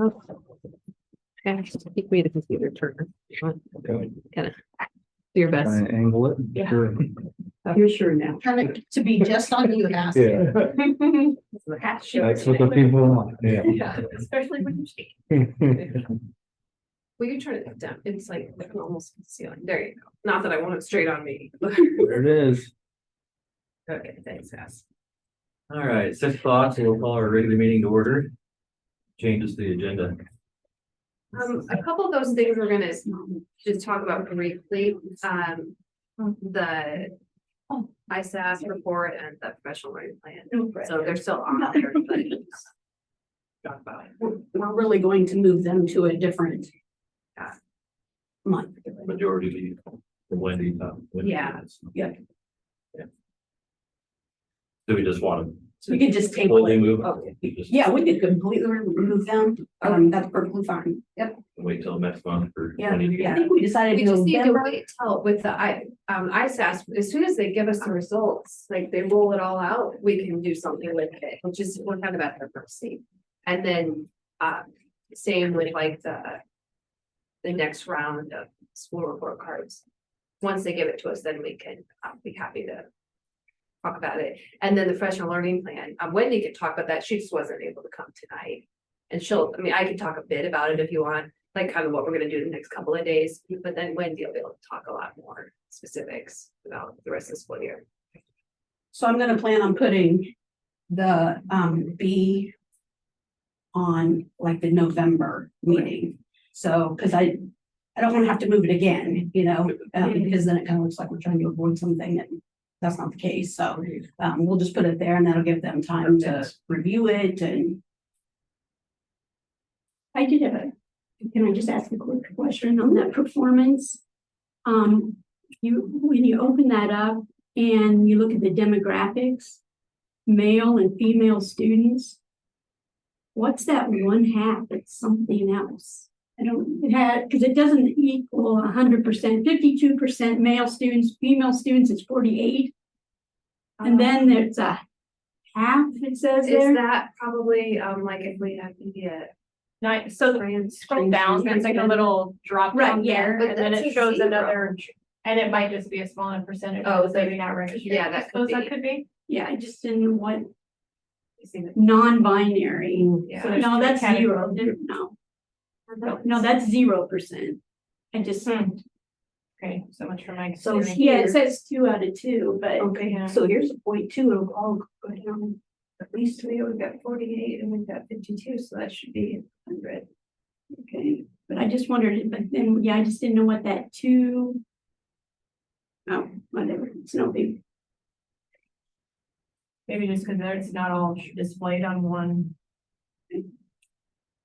Okay, keep me the computer turner. Okay. Kind of do your best. Try and angle it. Yeah. Sure. You're sure now. Kind of to be just on you, Ask. Yeah, that's what the people want, yeah. Yeah, especially when you're. We can turn it down. It's like almost the ceiling. There you go. Not that I want it straight on me. There it is. Okay, thanks, Cass. All right, 6 o'clock, so we'll call our regular meeting to order. Changes to the agenda. A couple of those things we're gonna just talk about briefly. The ISAS report and the professional learning plan. So they're still on there, but talk about it. We're really going to move them to a different month. Majority be from Wendy. Wendy Yeah. is. Yeah. Yeah. Do we just want to? We could just table completely it. move? Okay. Yeah, we could completely remove them. That's perfectly fine. Yep. Wait till next month for. Yeah, Wendy to get- I think we decided We just need to November. wait till with the ISAS, as soon as they give us the results, like they roll it all out, we can do something with it, which is, we're kind of at the mercy. And then, same with like the next round of school report cards. Once they give it to us, then we can be happy to talk about it. And then the professional learning plan, Wendy could talk about that. She just wasn't able to come tonight. And I mean, I can talk a bit about it if you want, like kind of what we're gonna do the next couple of days, but then Wendy will be able to talk a lot more specifics about the rest of the school year. So I'm gonna plan on putting the B on like the November meeting. So, cause I don't wanna have to move it again, because then it kind of looks like we're trying to avoid something and that's not the case. So we'll just put it there and that'll give them time to review it and. I did have can I just ask a quick question on that performance? When you open that up and you look at the demographics, male and female students, what's that one half? It's something else. Because it doesn't equal 100%, 52% male students, female students is 48. And then there's a half, it says Is there. that probably, like if we have to Nice, so scroll down, there's like a little drop Right, down yeah, there, but and then that's it a shows zero. another, and it might just be a smaller percentage. Oh, of maybe not registered. yeah, that I suppose could that be. could be. Yeah, I just didn't know what You see the- non-binary. Yeah. So there's No, three that's zero. categories. No. No, that's 0%. I just, Okay, so much for my. So experience. yeah, it says 2 out of 2, but Okay, Yeah. so here's a 0.2, it'll all go down. At least we've got 48 and we've got 52, so that should be 100. okay. But I just wondered, but then, yeah, I just didn't know what that 2. Oh, whatever. It's no big. Maybe just because it's not all displayed on one,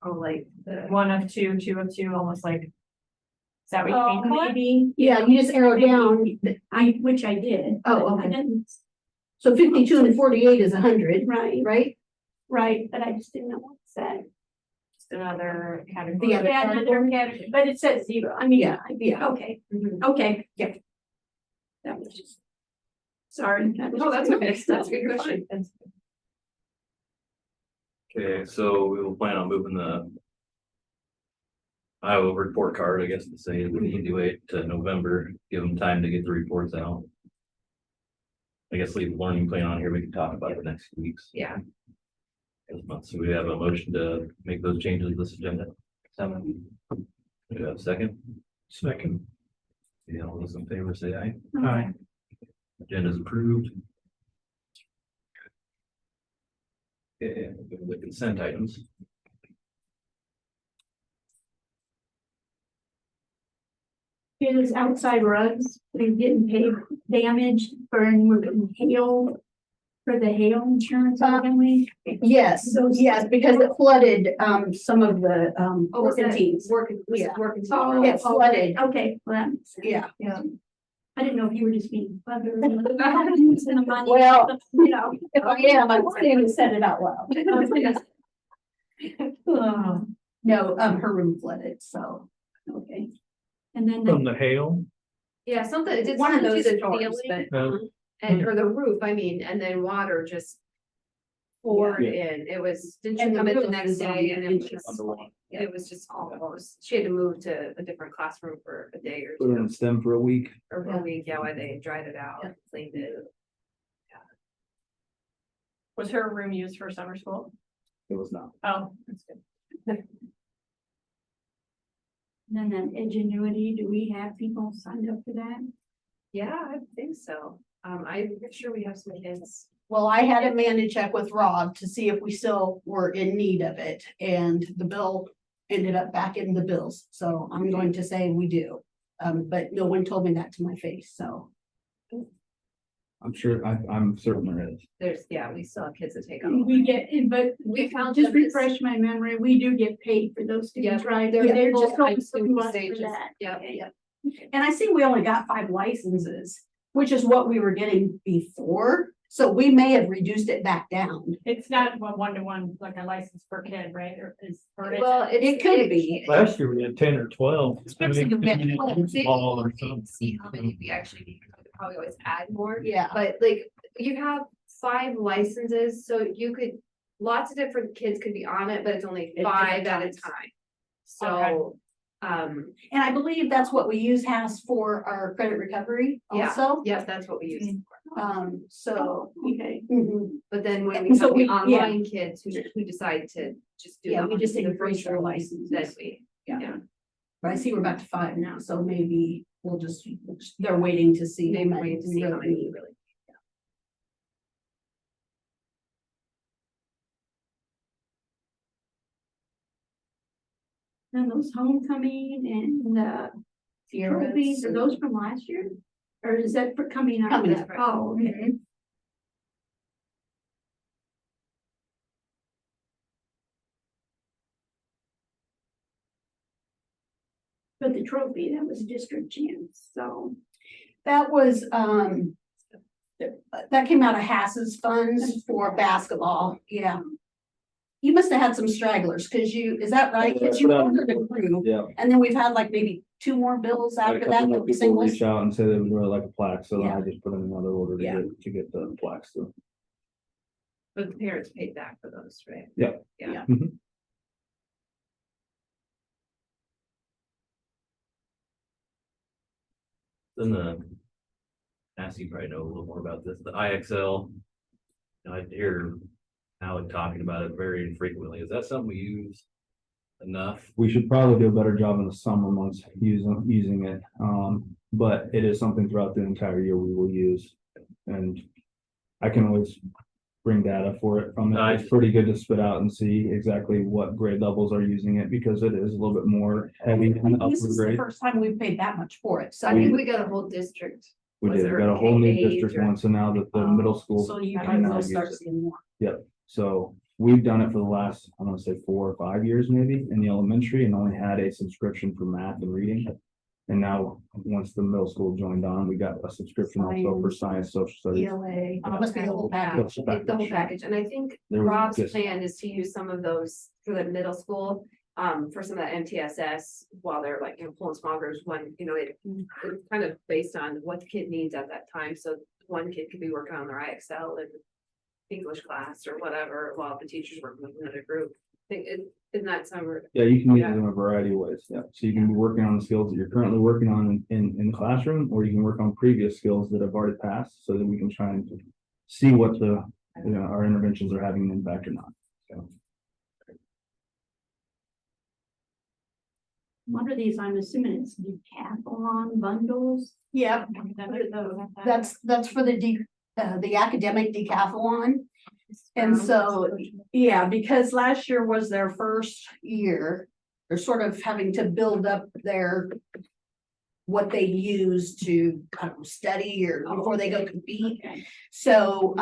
Oh, like the. one of two, two of two, almost like. Is that what you Oh, mean? maybe. Yeah, you just arrow down. Which I did. Oh, but I okay. didn't. So 52 and 48 is 100, Right, right? right, but I just didn't know what it said. Just another category. The other Yeah, another category, but it says 0. I mean, Yeah, yeah. Okay, Mhm. okay. Yeah. That was just. Sorry. No, that's okay. That's a good question. Okay, so we will plan on moving the Iowa report card, I guess to say, we need to wait to November, give them time to get the reports out. I guess leave the learning plan on here, we can talk about it next week's. Yeah. This month, so we have a motion to make those changes to this agenda. Do you have a second? Second. Yeah, all those in favor say aye. Aye. Agenda is approved. Okay, we'll go to the consent items. It is outside rugs, they're getting paid damage for hail, for the hail insurance, haven't we? Yes, yes, because it flooded, some of the, Oh, was working that teams. working, this is Yeah. working. Oh, It flooded. Okay, well, that makes sense. Yeah. Yeah. I didn't know if you were just being clever. Using the money. Well, You know. if I am, I won't even said it out loud. No, her room flooded, so. Okay. And then, From the hail. Yeah, something, it did One of something to those the storms, ceiling, but- or the roof, I mean, and then water just poured in. It was, didn't you And the come in the roof next is day and it on was, It was just almost, she had to move to a different classroom for a day or Put her two, in STEM for a week. or a week, yeah, while they dried it out, cleaned it. Was her room used for summer school? It was not. Oh, that's good. Then that ingenuity, do we have people signed up for that? Yeah, I think so. I'm sure we have some kids. Well, I had Amanda check with Rob to see if we still were in need of it, and the bill ended up back in the bills, so I'm going to say we do. But no one told me that to my face, so. I'm sure, I'm certain there is. There's, yeah, we still have kids that take on. We get, but We found just them as- refresh my memory, we do get paid for those students, Yeah, right? they're just full-time going student through us for stages. that. Yep. Okay. Yeah. And I see we only got 5 licenses, which is what we were getting before, so we may have reduced it back down. It's not one-to-one, like a license per kid, right? Or is, or is Well, It could be. Last year we had 10 or 12. I mean, Especially if we had 12. small or something. See how many we actually need, we could probably always add more, Yeah, but like, you have 5 licenses, so you could, lots of different kids could be on it, but it's only At 5 different at a times. time. So, and I believe that's what we use has for our credit recovery Yeah. also. yeah, that's what we use. So, Okay, mhm. But then when And we so have the we- yeah. online kids who decide to just do. Yeah, the- we just the increase their virtual, licenses. Then we, Yeah. yeah, But I see we're back to 5 now, so maybe we'll just, they're waiting to see. maybe how wait many to see how really many need. really. and those homecoming and trophies, are those from last year? Or is that for coming up? Coming that- up. Oh, okay. But the trophy, that was district champs, so. That was, that came out of Hass's funds for basketball, yeah. You must have had some stragglers, cause you, is that right? Cause you ordered a crew, Yeah. and then we've had like maybe 2 more bills Had a after that, couple more that were people singles. reach out and say they would really like a plaque, so then Yeah. I just put in another order Yeah. to get the plaques through. But the parents paid back for those, right? Yeah. Yeah. Mhm. Then Nancy probably know a little more about this, the IXL. I hear Alec talking about it very infrequently. Is that something we use enough? We should probably do a better job in the summer months using it. But it is something throughout the entire year we will use. And I can always bring data for it from it. Nice. It's pretty good to spit out and see exactly what grade levels are using it because it is a little bit more heavy in the This upper is the grade. first time we've paid that much for it, so. I think we got a whole district. We was did, we there got a whole new K-8 district or- one, so now that the middle school. So you can can now go use start it. seeing more. So we've done it for the last, I'm gonna say 4 or 5 years maybe in the elementary and only had a subscription for math and reading. And now, once the middle school joined on, we got a subscription also for science, social studies. ELA, it must be the whole package. It's the whole package, and I think There was Rob's just- plan is to use some of those for the middle school. For some of that MTSS, while they're like, pulling small groups, it's kind of based on what the kid needs at that time, so one kid could be working on their IXL and English class or whatever, while the teacher's working with another group. I think in that summer, Yeah, you can use Yeah. it in a variety of ways, yeah. So you can be working on the skills that you're currently working on in the classroom, or you can work on previous skills that have already passed, so that we can try and see what our interventions are having an impact or not. So, What are these? I'm assuming it's decathlon bundles. Yeah, What are those? that's for the academic decathlon. And so, yeah, because last year was their first year, they're sort of having to build up what they use to, I don't know, study or before they go compete. Okay. So,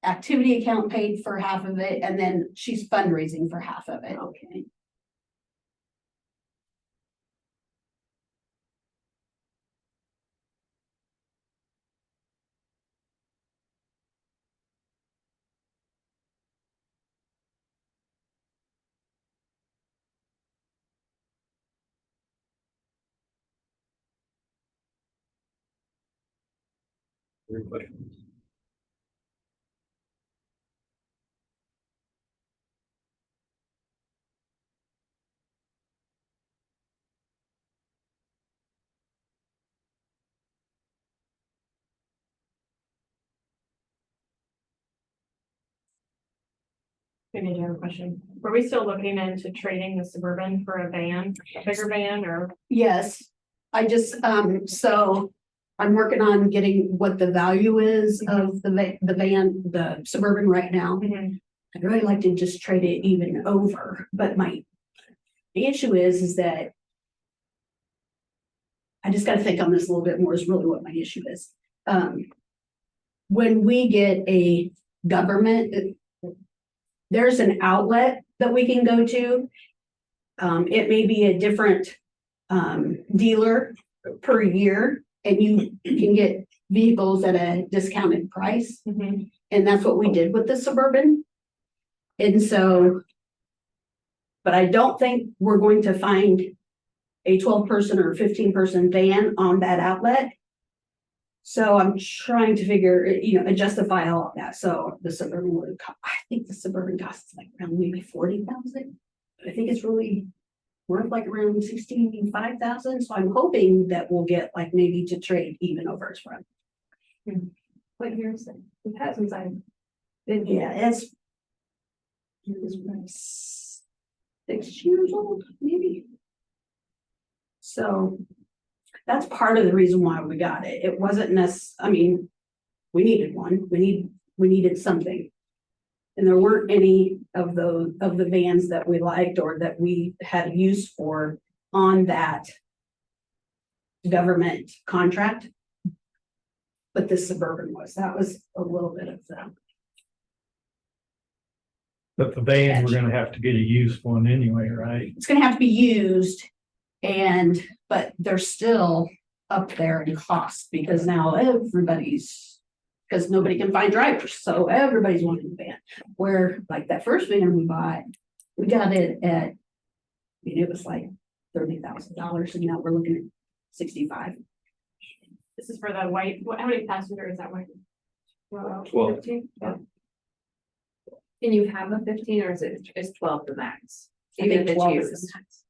activity account paid for half of it, and then she's fundraising for half of it. Okay. Weird questions. I Maybe I have a question. Were we still looking into trading the Suburban for a van, a bigger van, or? Yes, I just, so I'm working on getting what the value is of the van, the Suburban right now. I'd really like to just trade it even over, but the issue is that I just gotta think on this a little bit more is really what my issue is. When we get a government, there's an outlet that we can go to. It may be a different dealer per year, and you can get vehicles at a discounted price. And that's what we did with the Suburban. And so, but I don't think we're going to find a 12-person or 15-person van on that outlet. So I'm trying to figure, justify all of that. So the Suburban would, I think the Suburban costs like around maybe 40,000. I think it's really worth like around 65,000. So I'm hoping that we'll get like maybe to trade even over its front. What year is it? It has since I've been here. Yeah, it's 6 years old, maybe. So that's part of the reason why we got it. It wasn't we needed one. We needed something. And there weren't any of the vans that we liked or that we had use for on that government contract. But this Suburban that was a little bit of them. But the van, we're gonna have to get a used one anyway, right? It's gonna have to be used, but they're still up there in cost because now because nobody can find drivers, so everybody's wanting a van. Where like that first van we bought, we got it at, it was like $30,000, and now we're looking at 65. This is for the white, how many passengers is that one? 12. 15? Yeah. Can you have a 15 or is 12 the max? I think Even if 12 it's is used. the max.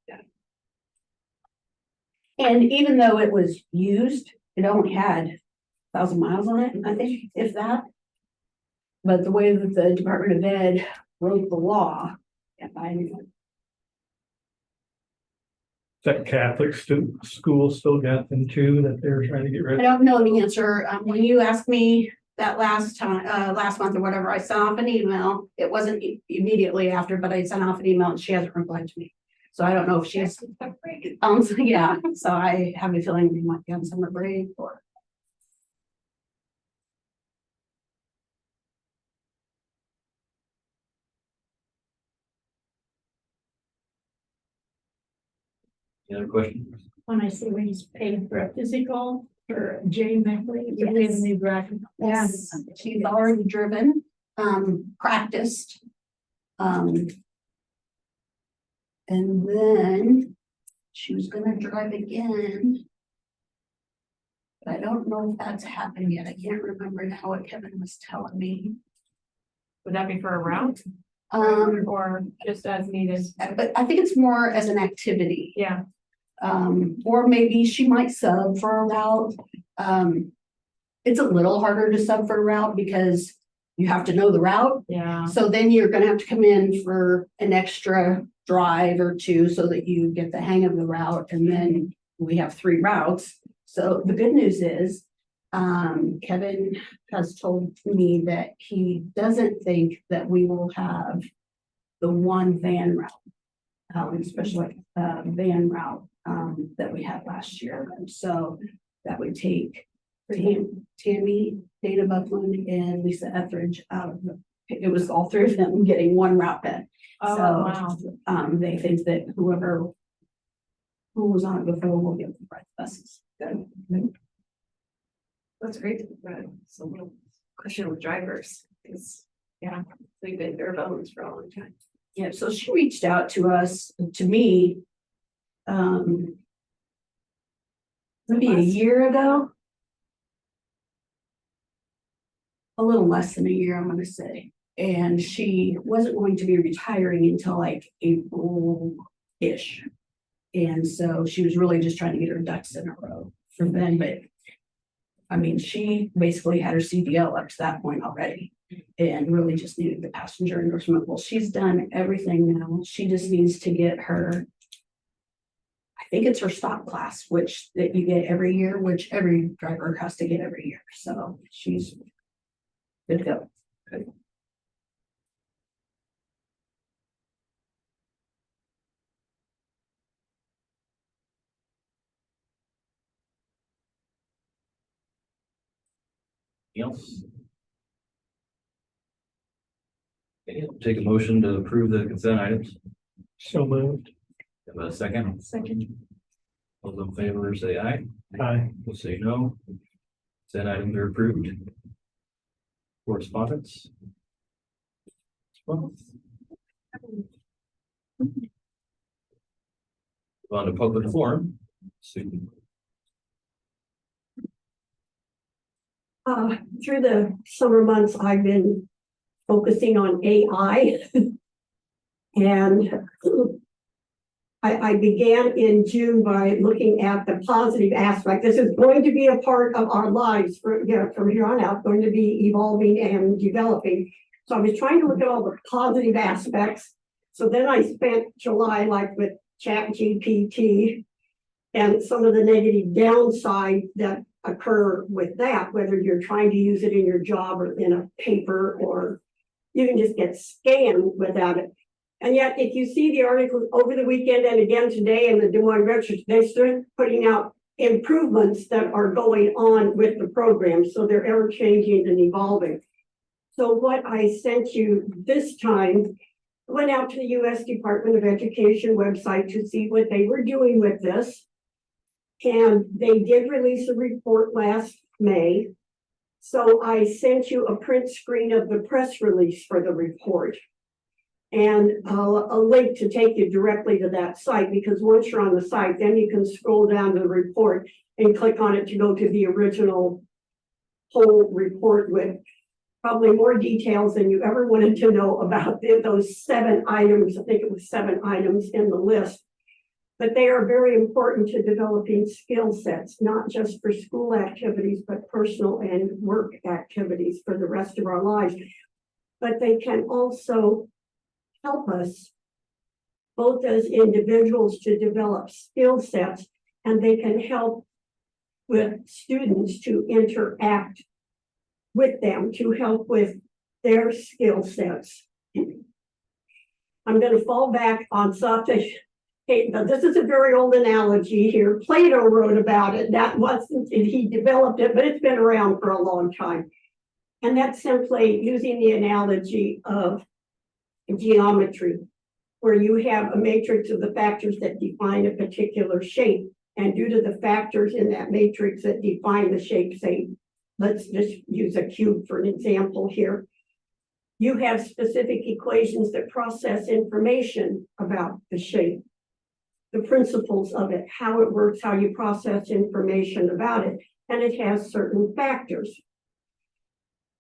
And even though it was used, it only had 1,000 miles on it, I think, if that. But the way that the Department of Ed wrote the law, can't buy anyone. That Catholic school still got them too, that they're trying to get rid I of. don't know the answer. When you asked me that last month or whatever, I sent off an email. It wasn't immediately after, but I sent off an email and she hasn't replied to me. So I don't know if she's, yeah, so I have a feeling we might be on summer break or. Any other questions? When I say when he's paid for a physical for Jay Beckley, Yes. we have a new bracket. Yes, she's already driven, practiced. And then she was gonna drive again. But I don't know if that's happened yet. I can't remember now what Kevin was telling me. Would that be for a route or just as needed? But I think it's more as an activity. Yeah, Or maybe she might sub for a route. It's a little harder to sub for a route because you have to know the route. yeah. So then you're gonna have to come in for an extra drive or two so that you get the hang of the route. And then we have 3 routes. So the good news is, Kevin has told me that he doesn't think that we will have the one van route, especially van route that we had last year. And so that would take Tammy, Dana Buckland, and Lisa Etheridge out of it was all 3 of them getting one route then. Oh, So, wow. they think that who was on it before will get the right buses. Good. That's great. Some little question with drivers is, yeah, we've been bare bones for a long time. Yeah, so she reached out to me, maybe a year ago. A little less than a year, I'm gonna say. And she wasn't going to be retiring until like April-ish. And so she was really just trying to get her ducks in a row for then, but I mean, she basically had her CDL up to that point already. and really just needed the passenger endorsement. Well, she's done everything now. She just needs to get her, I think it's her stop class, which that you get every year, which every driver has to get every year. So she's good to go. Anything else? Okay, take a motion to approve the consent items. So moved. Have a second? Second. All those in favor say aye. Aye. We'll say no. Consent items are approved. Correspondence? On to public forum. Susan. Through the summer months, I've been focusing on AI. And I began in June by looking at the positive aspect. This is going to be a part of our lives from here on out, going to be evolving and developing. So I was trying to look at all the positive aspects. So then I spent July like with ChatGPT and some of the negative downside that occur with that, whether you're trying to use it in your job or in a paper, or you can just get scammed without it. And yet, if you see the article over the weekend and again today in the Des Moines Register, they start putting out improvements that are going on with the program. So they're ever changing and evolving. So what I sent you this time, went out to the U.S. Department of Education website to see what they were doing with this. And they did release a report last May. So I sent you a print screen of the press release for the report and a link to take you directly to that site, because once you're on the site, then you can scroll down to the report and click on it to go to the original whole report with probably more details than you ever wanted to know about those 7 items. I think it was 7 items in the list. But they are very important to developing skill sets, not just for school activities, but personal and work activities for the rest of our lives. But they can also help us both as individuals to develop skill sets, and they can help with students to interact with them to help with their skill sets. I'm going to fall back on something. Hey, this is a very old analogy here. Plato wrote about it. That wasn't, he developed it, but it's been around for a long time. And that's simply using the analogy of geometry, where you have a matrix of the factors that define a particular shape. And due to the factors in that matrix that define the shape, say, let's just use a cube for an example here. You have specific equations that process information about the shape, the principles of it, how it works, how you process information about it, and it has certain factors.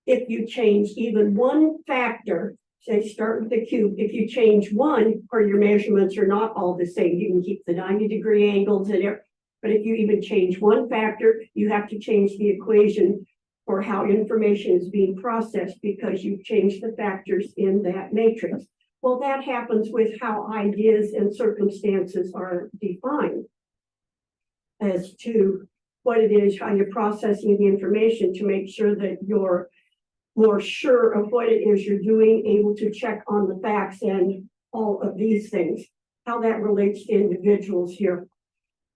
If you change even one factor, say start with the cube, if you change one, or your measurements are not all the same, you can keep the 90-degree angles in there, but if you even change one factor, you have to change the equation for how information is being processed because you've changed the factors in that matrix. Well, that happens with how ideas and circumstances are defined as to what it is, how you're processing the information to make sure that you're more sure of what it is you're doing, able to check on the facts and all of these things, how that relates to individuals here.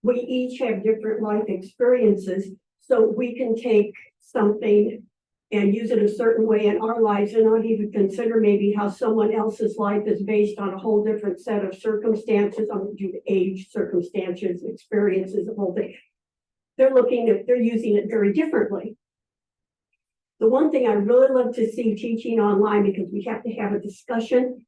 We each have different life experiences, so we can take something and use it a certain way in our lives and not even consider maybe how someone else's life is based on a whole different set of circumstances, on due to age, circumstances, experiences, the whole thing. They're using it very differently. The one thing I really love to see teaching online, because we have to have a discussion,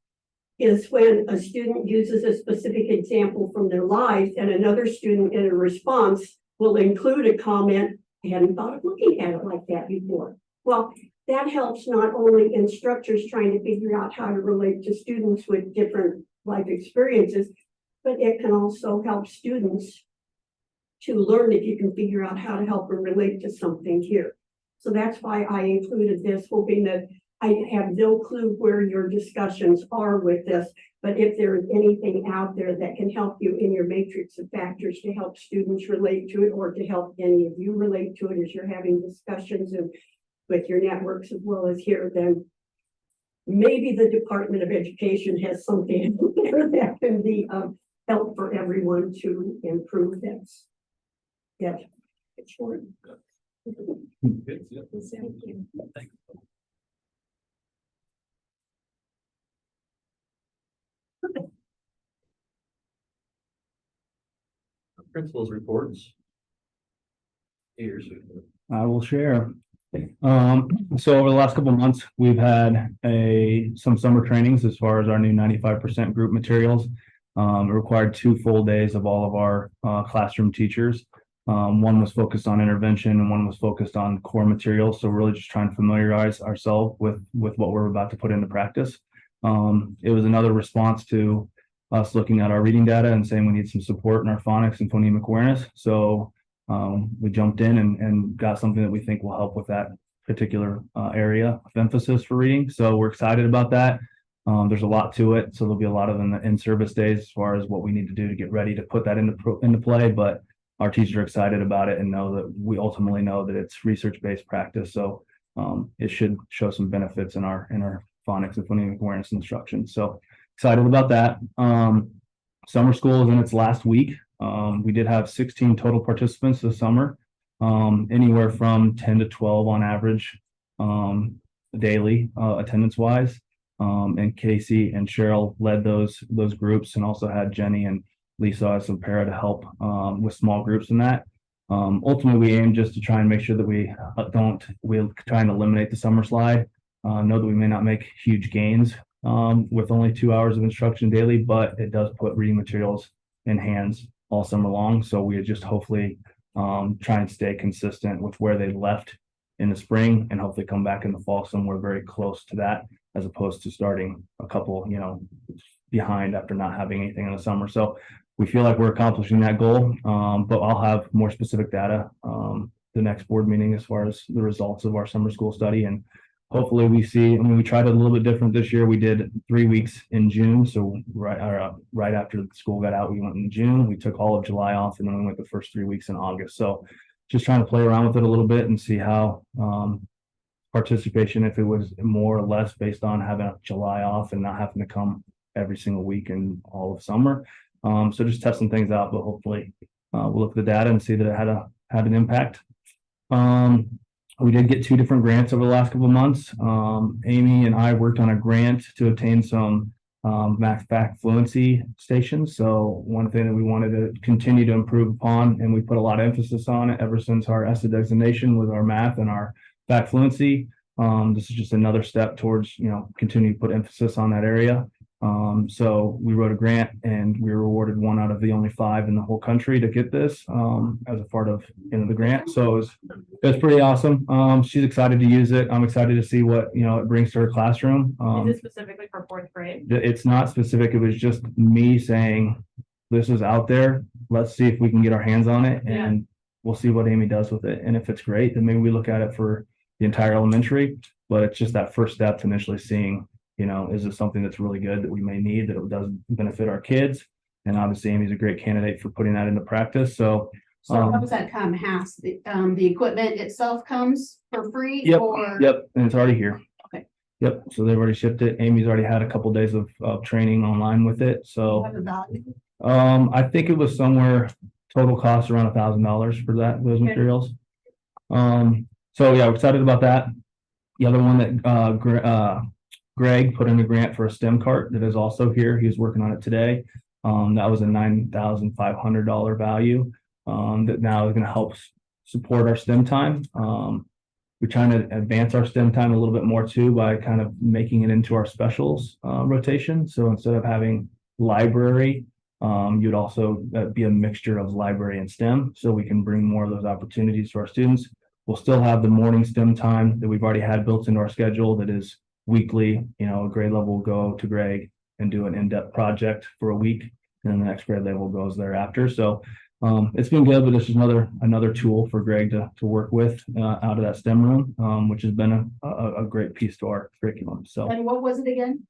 is when a student uses a specific example from their lives and another student in a response will include a comment, I hadn't thought of looking at it like that before. Well, that helps not only instructors trying to figure out how to relate to students with different life experiences, but it can also help students to learn if you can figure out how to help them relate to something here. So that's why I included this, hoping that I have no clue where your discussions are with this, but if there is anything out there that can help you in your matrix of factors to help students relate to it, or to help any of you relate to it as you're having discussions with your networks as well as here, then maybe the Department of Education has something there that can be of help for everyone to improve this. Yeah, it's short. Good, yeah. Thank you. Thanks. Principals reports. Here's. I will share. So over the last couple of months, we've had some summer trainings as far as our new 95% group materials. It required 2 full days of all of our classroom teachers. One was focused on intervention and one was focused on core materials. So we're really just trying to familiarize ourselves with what we're about to put into practice. It was another response to us looking at our reading data and saying we need some support in our phonics and phonemic awareness. So we jumped in and got something that we think will help with that particular area of emphasis for reading. So we're excited about that. There's a lot to it. So there'll be a lot of in-service days as far as what we need to do to get ready to put that into play. But our teachers are excited about it and know that we ultimately know that it's research-based practice. So it should show some benefits in our phonics and phonemic awareness instruction. So excited about that. Summer school is in its last week. We did have 16 total participants this summer, anywhere from 10 to 12 on average daily attendance wise. And Casey and Cheryl led those groups, and also had Jenny and Lisa as some para to help with small groups in that. Ultimately, we aim just to try and make sure that we'll try and eliminate the summer slide. Know that we may not make huge gains with only 2 hours of instruction daily, but it does put reading materials in hands all summer long. So we just hopefully try and stay consistent with where they left in the spring, and hopefully come back in the fall somewhere very close to that, as opposed to starting a couple, behind after not having anything in the summer. So we feel like we're accomplishing that goal, but I'll have more specific data the next board meeting as far as the results of our summer school study. And hopefully we see, we tried it a little bit different this year. We did 3 weeks in June. So right after school got out, we went in June. We took all of July off, and then we went the first 3 weeks in August. So just trying to play around with it a little bit and see how participation, if it was more or less based on having July off and not having to come every single week in all of summer. So just testing things out, but hopefully we'll look at the data and see that it had an impact. We did get 2 different grants over the last couple of months. Amy and I worked on a grant to obtain some math fact fluency stations. So one thing that we wanted to continue to improve upon, and we put a lot of emphasis on it ever since our ESSA designation, with our math and our fact fluency. This is just another step towards, continuing to put emphasis on that area. So we wrote a grant, and we were awarded 1 out of the only 5 in the whole country to get this as a part of the grant. So it was pretty awesome. She's excited to use it. I'm excited to see what it brings to her classroom. Is it specifically for 4th grade? It's not specific. It was just me saying, this is out there. Let's see if we can get our hands on it, and we'll see what Amy does with it. And if it's great, then maybe we look at it for the entire elementary. But it's just that first step to initially seeing, is this something that's really good that we may need, that it does benefit our kids? And obviously Amy's a great candidate for putting that into practice. So how does that come? Has the equipment itself comes for free? Yep. Or? Yep. And it's already here. Okay. Yep. So they've already shipped it. Amy's already had a couple days of training online with it. So What about it? I think it was somewhere total cost around $1,000 for those materials. So yeah, we're excited about that. The other one that Greg put in a grant for a STEM cart that is also here. He was working on it today. That was a $9,500 value that now is going to help support our STEM time. We're trying to advance our STEM time a little bit more too by kind of making it into our specials rotation. So instead of having library, you'd also be a mixture of library and STEM, so we can bring more of those opportunities to our students. We'll still have the morning STEM time that we've already had built into our schedule that is weekly. A grade level will go to Greg and do an in-depth project for a week, and then the next grade level goes thereafter. So It's been good, but this is another tool for Greg to work with, out of that STEM room, which has been a great piece to our curriculum. So And what was it again?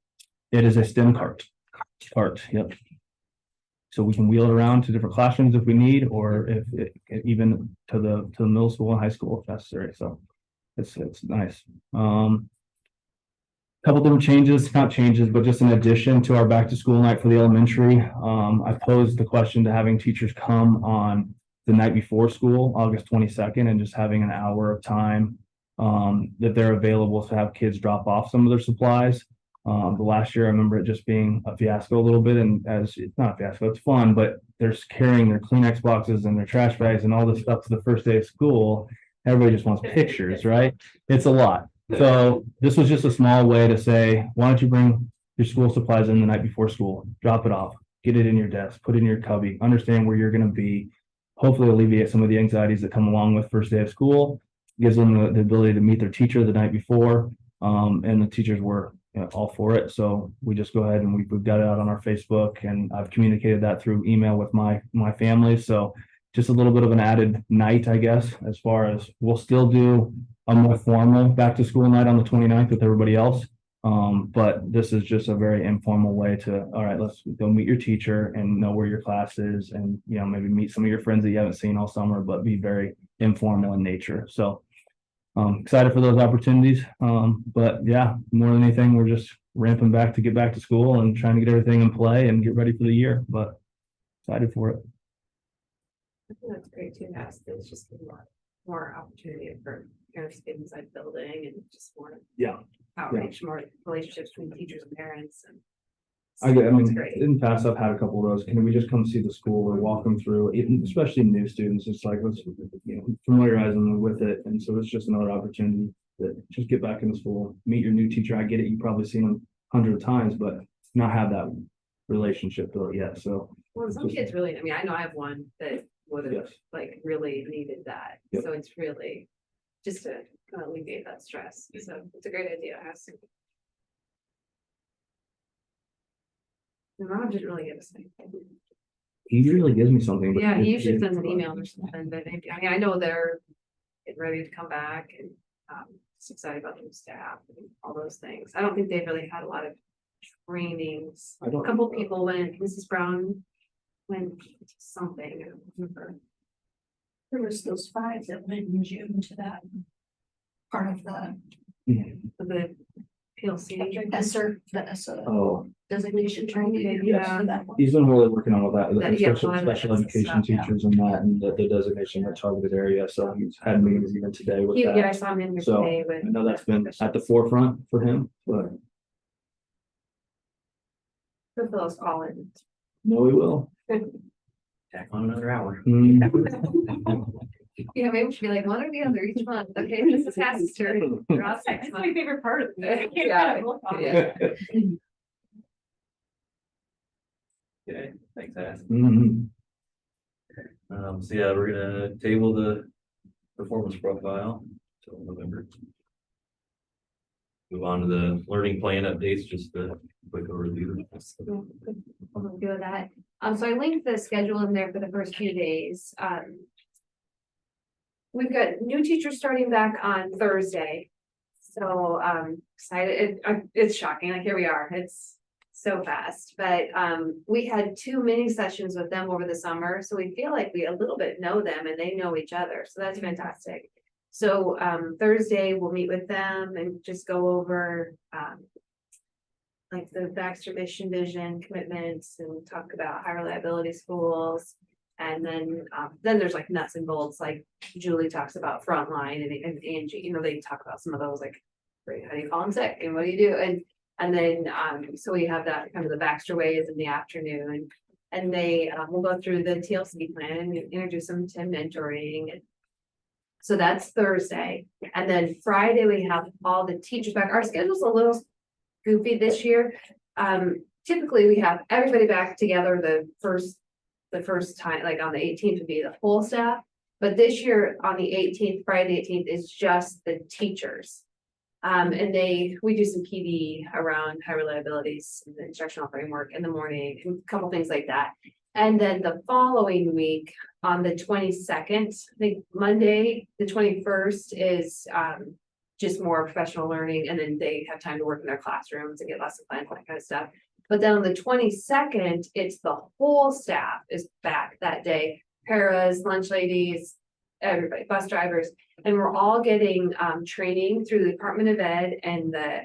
it is a STEM cart, yep. So we can wheel it around to different classrooms if we need, or if even to the middle school and high school if necessary. So it's nice. Couple different changes, not changes, but just in addition to our back to school night for the elementary. I posed the question to having teachers come on the night before school, August 22nd, and just having an hour of time that they're available to have kids drop off some of their supplies. The last year, I remember it just being a fiasco a little bit, and as it's not a fiasco, it's fun, but they're carrying their Kleenex boxes and their trash bags and all this stuff to the first day of school. Everybody just wants pictures, right? It's a lot. So this was just a small way to say, why don't you bring your school supplies in the night before school, drop it off, get it in your desk, put it in your cubby, understand where you're going to be, hopefully alleviate some of the anxieties that come along with first day of school, gives them the ability to meet their teacher the night before. And the teachers were all for it. So we just go ahead and we've got it out on our Facebook, and I've communicated that through email with my family. So just a little bit of an added night, I guess, as far as we'll still do a more formal back to school night on the 29th with everybody else. But this is just a very informal way to, all right, let's go meet your teacher and know where your class is, and, maybe meet some of your friends that you haven't seen all summer, but be very informal in nature. So excited for those opportunities. But yeah, more than anything, we're just ramping back to get back to school and trying to get everything in play and get ready for the year, but excited for it. I think that's great too, there's just more opportunity for parents to get inside the building and just more Yeah. outreach, more relationships between teachers and parents. And I it's mean, great. in the past, I've had a couple of those. Can we just come see the school or walk them through, especially new students? It's like, let's, familiarize them with it. And so it's just another opportunity to just get back into school, meet your new teacher. I get it. You've probably seen them hundreds of times, but not have that relationship built yet. So. Well, some kids really, I mean, I know I have one that would have Yes. really needed that. Yep. So it's really just to kind of alleviate that stress. So it's a great idea. My mom didn't really give us anything. He usually gives me something. But Yeah, he usually sends an email or something, but I know they're getting ready to come back and just excited about new staff and all those things. I don't think they've really had a lot of trainings. I A don't. couple people went, Mrs. Brown went to something, I don't remember. There was those 5 that went in June to that part of the The PLC. the ESSER Oh, designation training. Yeah. For that one. he's been really working on all that, That- yeah, special, a lot of special that education stuff, yeah. teachers and that, and the designation of targeted area. So he's had meetings even today with Yeah, I that. saw him in here So, today with. I know that's been at the forefront for him, but He'll fill us all in. no, he will. Tack on another hour. Yeah, maybe we should be like one or the other each month. Okay, this is Hass's turn. Draw next That's my month. favorite part of it. Yeah. Yeah. Okay, thanks, Ash. Mhm. So yeah, we're gonna table the performance profile till November. Move on to the learning plan updates, just a quick overview. We'll do that. So I linked the schedule in there for the first few days. We've got new teachers starting back on Thursday. So, excited. It's shocking. Like, here we are. It's so fast, but, we had 2 mini sessions with them over the summer. So we feel like we a little bit know them and they know each other. So that's fantastic. So, Thursday we'll meet with them and just go over, like the Baxter mission, vision, commitments, and talk about high reliability schools. And then there's like nuts and bolts, like Julie talks about frontline and Angie, they talk about some of those, like, great, how do you call them sick and what do you do? And then, so we have that kind of the Baxter ways in the afternoon. And they will go through the TLC plan and introduce them to mentoring. And so that's Thursday. And then Friday, we have all the teachers back. Our schedule's a little goofy this year. Typically we have everybody back together the first time, like on the 18th would be the full staff. But this year on the 18th, Friday 18th is just the teachers. And we do some PD around high reliabilities, the instructional framework in the morning, and a couple things like that. And then the following week, on the 22nd, I think Monday, the 21st is just more professional learning, and then they have time to work in their classrooms and get lesson plans, that kind of stuff. But then on the 22nd, it's the whole staff is back that day, paras, lunch ladies, everybody, bus drivers, and we're all getting training through the Department of Ed and the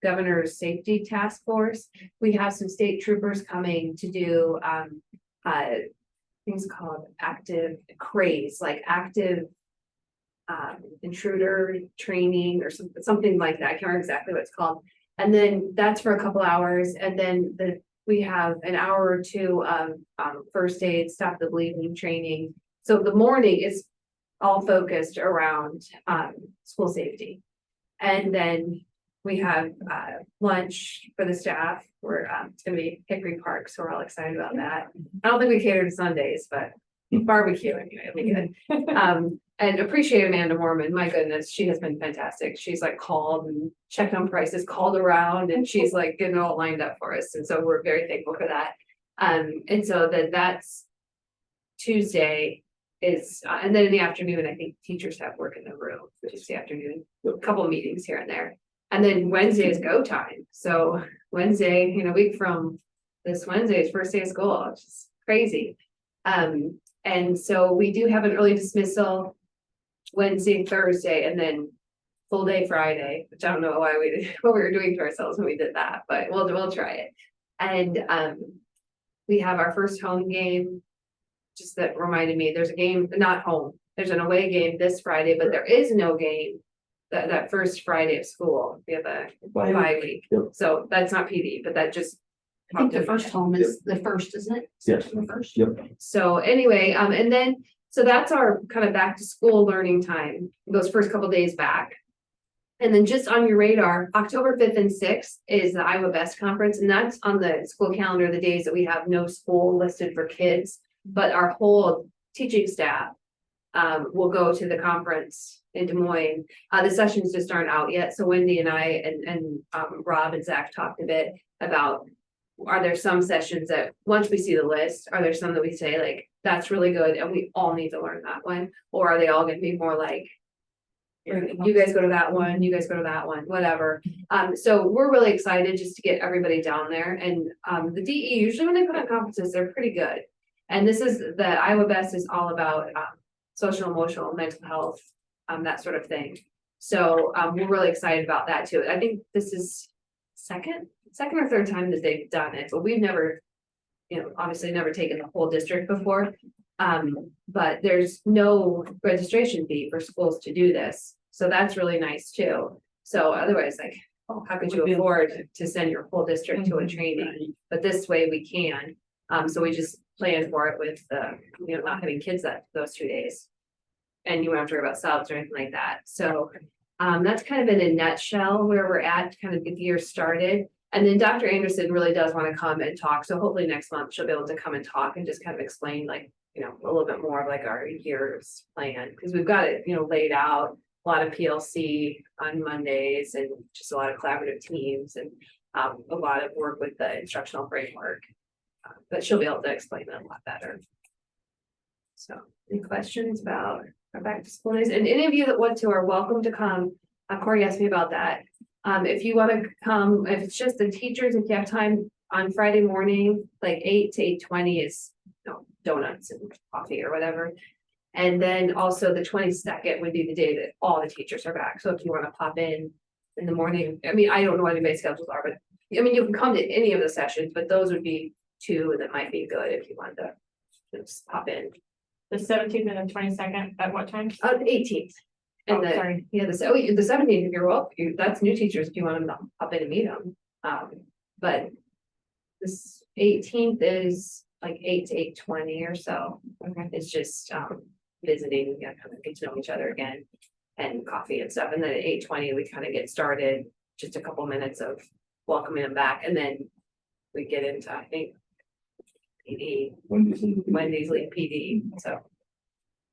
Governor's Safety Task Force. We have some state troopers coming to do things called active craze, like active intruder training or something like that. I can't remember exactly what it's called. And then that's for a couple hours. And then we have an hour or two of first aid, stop the bleeding training. So the morning is all focused around school safety. And then we have lunch for the staff. It's gonna be Hickory Park, so we're all excited about that. I don't think we cater to Sundays, but barbecue anyway, it'll be good. And appreciate Amanda Mormon, my goodness, she has been fantastic. She's like called and checked on prices, called around, and she's like getting it all lined up for us. And so we're very thankful for that. And so then that's Tuesday is, and then in the afternoon, I think teachers have work in the room, Tuesday afternoon, a couple of meetings here and there. And then Wednesday is go time. So Wednesday, a week from this Wednesday is first day of school, which is crazy. And so we do have an early dismissal Wednesday, Thursday, and then full day Friday, which I don't know what we were doing to ourselves when we did that, but we'll try it. And we have our first home game. Just that reminded me, there's a game, not home, there's an away game this Friday, but there is no game that first Friday of school. We have a bye week. Yep. So that's not PD, but that just. I think the first home is the first, isn't it? Yes. The first. Yep. So anyway, and then, so that's our kind of back to school learning time, those first couple days back. And then just on your radar, October 5th and 6th is the Iowa Best Conference, and that's on the school calendar, the days that we have no school listed for kids, but our whole teaching staff will go to the conference in Des Moines. The sessions just aren't out yet, so Wendy and I and Rob and Zach talked a bit about, are there some sessions that once we see the list, are there some that we say like, that's really good and we all need to learn that one? Or are they all gonna be more like, you guys go to that one, you guys go to that one, whatever. So we're really excited just to get everybody down there. And the DE, usually when they put on conferences, they're pretty good. And this is, the Iowa Best is all about social, emotional, mental health, that sort of thing. So we're really excited about that too. I think this is second or third time that they've done it, but we've never, obviously never taken the whole district before. But there's no registration fee for schools to do this. So that's really nice too. So otherwise, like, how could you afford to send your whole district to a training? But this way we can. So we just plan for it with not having kids those 2 days. And you won't have to worry about subs or anything like that. So that's kind of in a nutshell where we're at, kind of get the year started. And then Dr. Anderson really does want to come and talk. So hopefully next month she'll be able to come and talk and just kind of explain like, a little bit more of like our year's plan. Because we've got it, laid out, a lot of PLC on Mondays and just a lot of collaborative teams and a lot of work with the instructional framework. But she'll be able to explain that a lot better. So any questions about our back to school days? And any of you that want to are welcome to come. Corey asked me about that. If you want to come, if it's just the teachers, if you have time on Friday morning, like 8 to 8:20 is donuts and coffee or whatever. And then also the 22nd would be the day that all the teachers are back. So if you want to pop in the morning, I don't know what anybody's schedules are, but you can come to any of the sessions, but those would be two that might be good if you wanted to just pop in. The 17th and the 22nd, at what time? The 18th. And Sorry. the 17th, if you're welcome, that's new teachers if you want them to pop in and meet them. But this 18th is like 8 to 8:20 or so. Okay. It's just visiting, kind of get to know each other again and coffee and stuff. And then at 8:20, we kind of get started, just a couple minutes of welcoming them back. And then we get into, I think, PD, Wendy's lead PD. So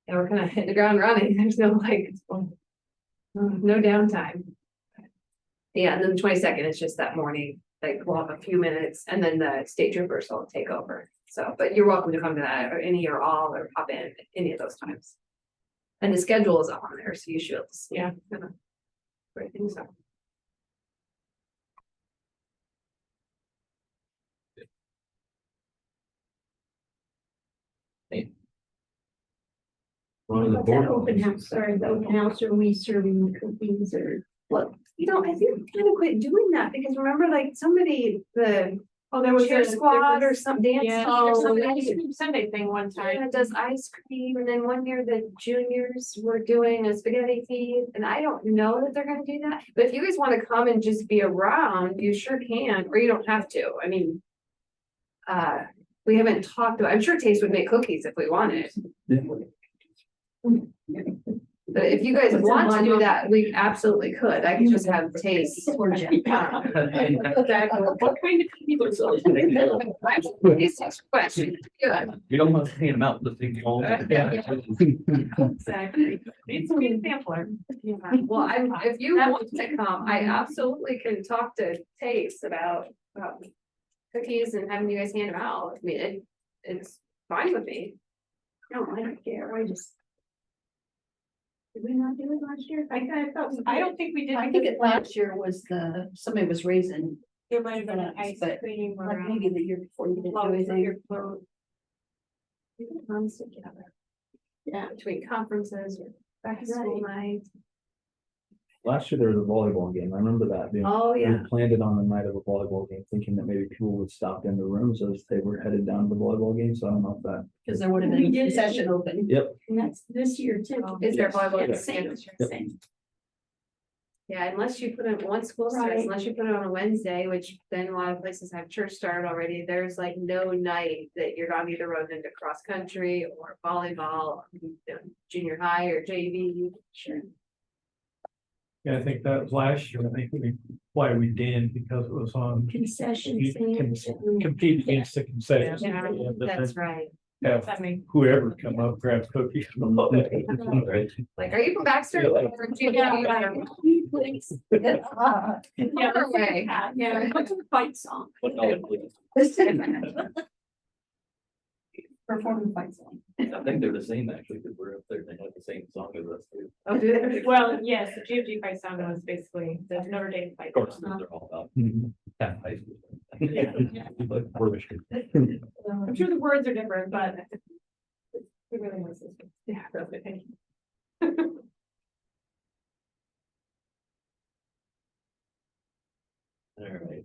yeah, we're kind of hitting the ground running. There's no no downtime. Yeah, and then the 22nd is just that morning, like we'll have a few minutes and then the state troopers will take over. So, but you're welcome to come to that or any or all or pop in any of those times. And the schedule is on there, so you should see. Yeah. Great things are. One of the What's that board open house, policies. sorry, the open house, are we serving cookies or? Well, I think we kind of quit doing that because remember like somebody, the Oh, there was cheer a squad or some dance Yeah, team or oh, something. ice cream Sunday thing one time. Yeah, does ice cream, and then one year the juniors were doing a spaghetti feed, and I don't know that they're gonna do that. But if you guys wanna come and just be around, you sure can, or you don't have to, I mean. We haven't talked about, I'm sure Taste would make cookies if we wanted, but if you guys want to do that, we absolutely could, I could just have Taste. Or Jeff. Exactly. What kind of cookies are those? Question, good. You don't want to hand them out, the thing. Exactly. Needs to be a sampler. Well, if you want to come, I absolutely can talk to Taste about cookies and having you guys hand them out. I mean, it's fine with me. No, I don't care, I just. Did we not do it last year? I kind of felt, I don't think we did. I think it last year was somebody was raising, It might have been an ice But, cream or. like maybe the year before you didn't do Loaves of anything. your clothes. We can run together Yeah. between conferences or back to school night. Last year there was a volleyball game. I remember that. Oh, We yeah. planned it on the night of a volleyball game, thinking that maybe people would stop in the rooms as they were headed down to the volleyball game. So I don't know if that. Because there would have We been did a it. session open. Yep. And that's this year too. Is there volleyball? Yeah, at the same, same- same. Yeah, unless you put it, one school starts, Right. unless you put it on a Wednesday, which then a lot of places have church start already, there's like no night that you're not either running into cross country or volleyball, junior high or JV. Sure. Yeah, I think that was last year, I think why we did, because it was on. Concession You can stand. compete against the concessions. Yeah, and then That's right. Have That makes. whoever come up, grab cookies. from the- Like, are you from Baxter? Or junior? Please. Yeah, Other way. Yeah, what's a fight song? Performing the fight song. I think they're the same actually, because we're up there, they have the same song as us too. Oh, do they? Well, yes, the GFG fight song was basically the Notre Dame fight. Of course, song. they're all about Mhm. that high school. Yeah. But we're Michigan. I'm sure the words are different, but. We really miss this. Yeah, really, thank you. All right.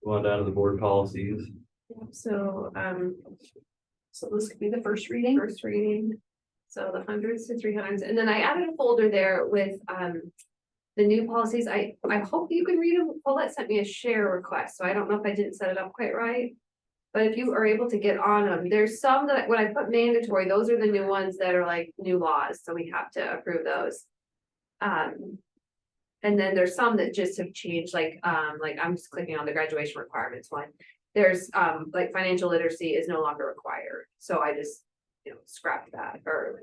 Going down to the board policies. So, so this could be the first reading. First reading. So the hundreds to 300s, and then I added a folder there with, the new policies. I hope you can read them. Paulette sent me a share request, so I don't know if I didn't set it up quite right. But if you are able to get on them, there's some that when I put mandatory, those are the new ones that are like new laws, so we have to approve those. And then there's some that just have changed, like I'm just clicking on the graduation requirements one. There's like financial literacy is no longer required, so I just, scrapped that or.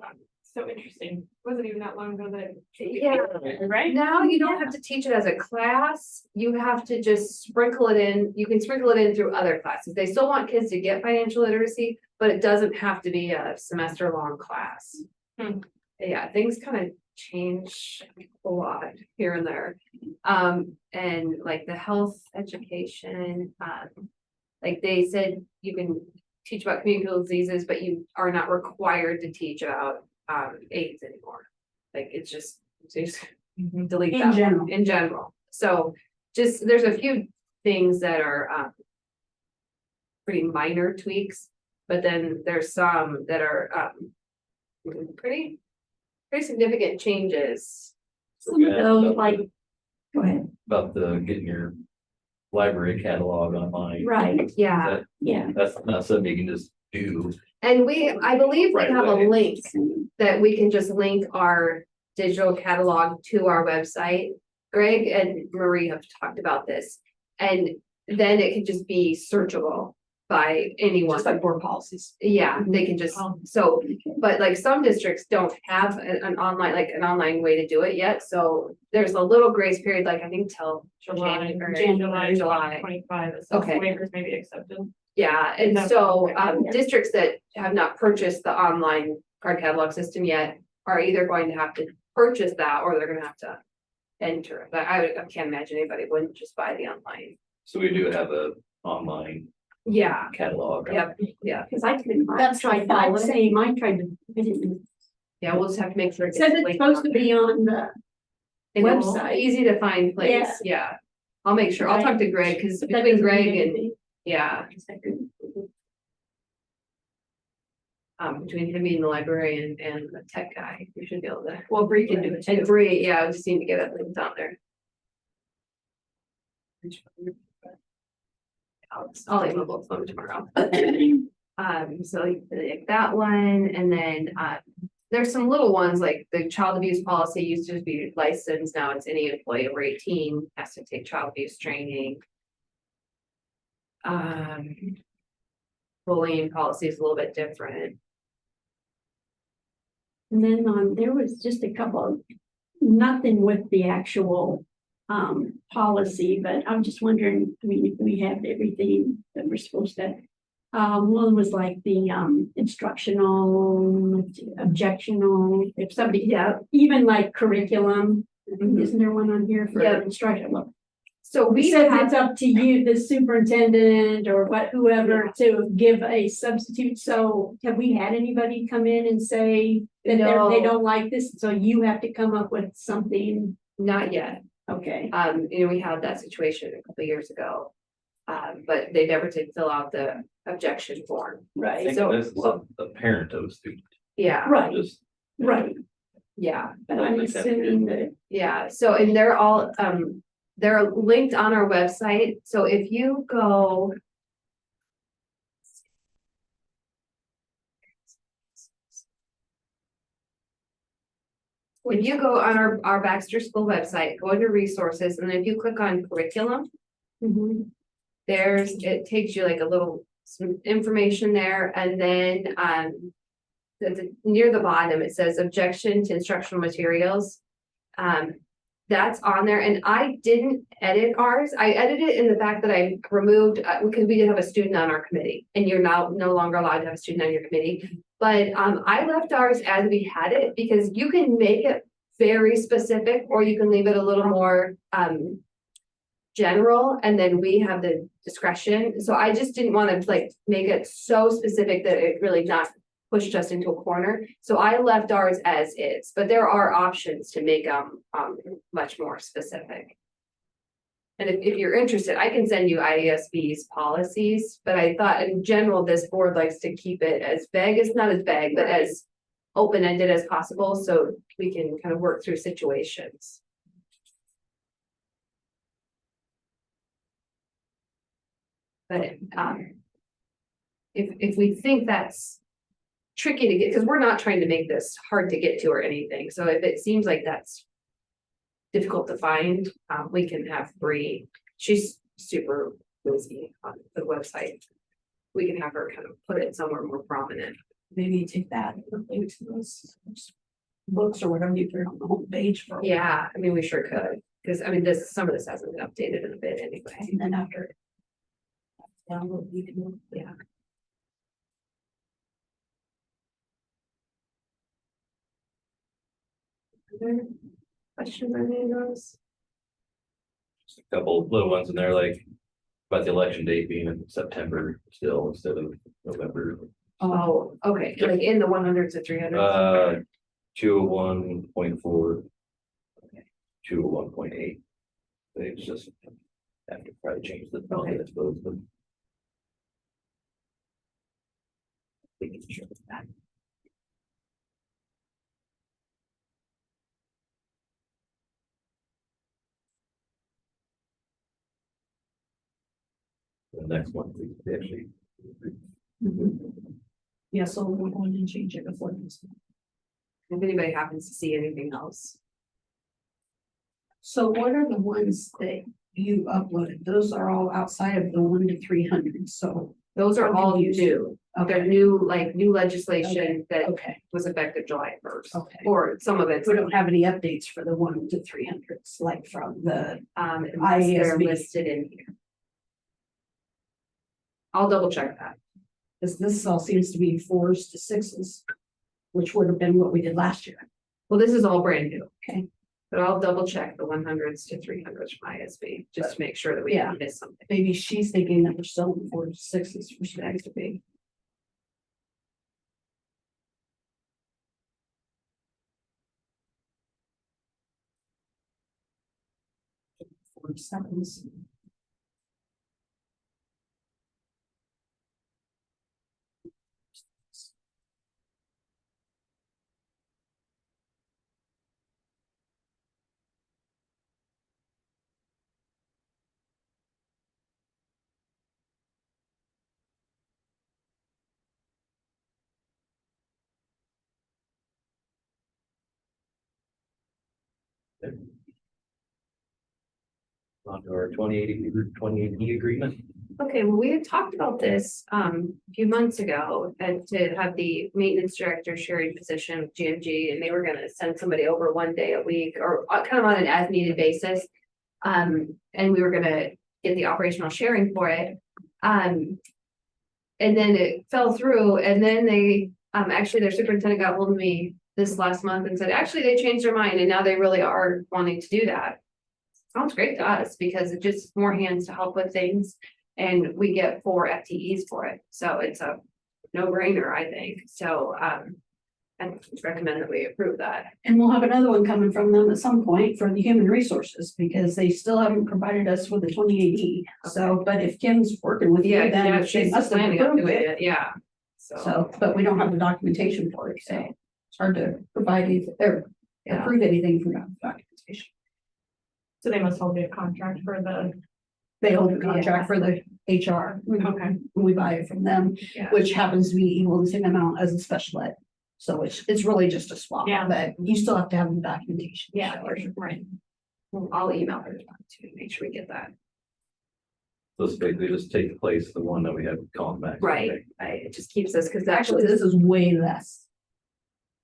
So interesting. Wasn't even that long ago that. Yeah. Right? Now you don't have to teach it as a class, you have to just sprinkle it in, you can sprinkle it in through other classes. They still want kids to get financial literacy, but it doesn't have to be a semester long class. Yeah, things kind of change a lot here and there. And like the health education, like they said, you can teach about communicable diseases, but you are not required to teach about AIDS anymore. Like it's just delete In that one, general. in general. So just, there's a few things that are pretty minor tweaks, but then there's some that are pretty significant changes. Some of those, like, go ahead, About the getting your library catalog online. right, Yeah, yeah. That's not something you can just do. and I believe we Right have away. a link that we can just link our digital catalog to our website. Greg and Marie have talked about this, and then it can just be searchable by anyone. Just like board policies. Yeah, they can just, so, but like some districts don't have an online way to do it yet, so there's a little grace period, like I think till July, January. July 25, so Okay. waivers may be accepted. Yeah, and No. so, districts that have not purchased the online card catalog system yet are either going to have to purchase that or they're gonna have to enter it. But I can't imagine anybody wouldn't just buy the online. So we do have a online Yeah, catalog. yep, yeah, Cause I couldn't, I That's tried, the I'd holiday. say, I tried to, I didn't, yeah, we'll just have to make sure. it says it's supposed to be on the, in a website. easy to find place, yeah. I'll make sure, I'll talk to Greg, cause but that between doesn't Greg mean and, anything. yeah, between him being the librarian and the tech guy, we should be able to. Well, Bree can do it And too. Bree, yeah, I just need to get it linked on there. I'll email both of them tomorrow. So like that one, and then, there's some little ones, like the child abuse policy used to be licensed, now it's any employee over 18 has to take child abuse training. Bullying policy is a little bit different. And then, there was just a couple, nothing with the actual, policy, but I'm just wondering, I mean, if we have everything that we're supposed to. One was like the, instructional, objectional, if somebody, yeah, even like curriculum. Isn't there one on here for Yeah. instructional? So We we said have, it's up to you, the superintendent or whoever to give a substitute. So have we had anybody come in and say that they No. don't like this? So you have to come up with something. not yet, Okay. we had that situation a couple years ago. But they never did fill out the objection form, I Right. think So- this is a parent of a student, yeah, Right. just. Right. yeah. But I'm assuming that. Yeah, so and they're all, they're linked on our website, so if you go. If you go on our Baxter School website, go into resources, and then if you click on curriculum, it takes you like a little, some information there, and then, near the bottom, it says objection to instructional materials. That's on there, and I didn't edit ours. I edited it in the fact that I removed, because we did have a student on our committee, and you're now no longer allowed to have a student on your committee. But, I left ours as we had it, because you can make it very specific, or you can leave it a little more, general, and then we have the discretion. So I just didn't want to like make it so specific that it really not pushed us into a corner. So I left ours as is, but there are options to make them much more specific. And if you're interested, I can send you IASB's policies, but I thought in general, this board likes to keep it as vague as, not as vague, but as open-ended as possible, so we can kind of work through situations. But if we think that's tricky to get, because we're not trying to make this hard to get to or anything, so if it seems like that's difficult to find, we can have Bree, she's super busy on the website. We can have her kind of put it somewhere more prominent. Maybe take that, and link to those books or whatever you put on the home page for. Yeah, I mean, we sure could, because I mean, some of this hasn't been updated in a bit anyway. And then after. Download, you can, Yeah. Other questions on any of those? Just a couple little ones in there, like about the election date being in September still instead of November. Oh, okay, like in the 100s to 300s. 201.4. 201.8. It's just have to probably change the Okay. I suppose, but. The next one, we actually. yeah, so we're going to change it before this. If anybody happens to see anything else. So what are the ones that you uploaded? Those are all outside of the 1 to 300, so. Those are I'm all confused. new. They're Okay, new legislation that okay, was effective July 1st. okay. Or some of it's, We don't have any updates for the 1 to 300s, like from the, unless they're IASB. listed in here. I'll double check that. This all seems to be 4s to 6s, which would have been what we did last year. Well, this is all brand new. Okay. But I'll double check the 100s to 300s from ISB, just to make sure that we Yeah. didn't miss something. Maybe she's thinking that we're still in 4s to 6s, which it has to be. 4 to 7s. On to our 2080 agreement. Okay, well, we had talked about this a few months ago and to have the maintenance director sharing position with GMG, and they were gonna send somebody over 1 day a week or kind of on an as needed basis. And we were gonna get the operational sharing for it. And then it fell through, and then they actually their superintendent got hold of me this last month and said, actually, they changed their mind and now they really are wanting to do that. Sounds great to us because it's just more hands to help with things. And we get 4 FTEs for it, so it's a no-brainer, I think, so I recommend that we approve that. And we'll have another one coming from them at some point for the human resources, because they still haven't provided us with the 2080. So, but if Kim's working with you, Yeah, then she she's must have planning on approved doing it. it, yeah. So, but we don't have the documentation for it, so it's hard to provide either, or Yeah. approve anything from that documentation. So they must hold a contract for the, They hold a contract for the HR. okay, We buy it from them, Yeah. which happens to be equal the same amount as a special ed. So it's really just a swap, Yeah. but you still have to have the documentation. yeah, So, right. Well, I'll email her to make sure we get that. So it's basically just take the place of the one that we had calling back. Right, it just keeps us, because Actually, actually, this is way less.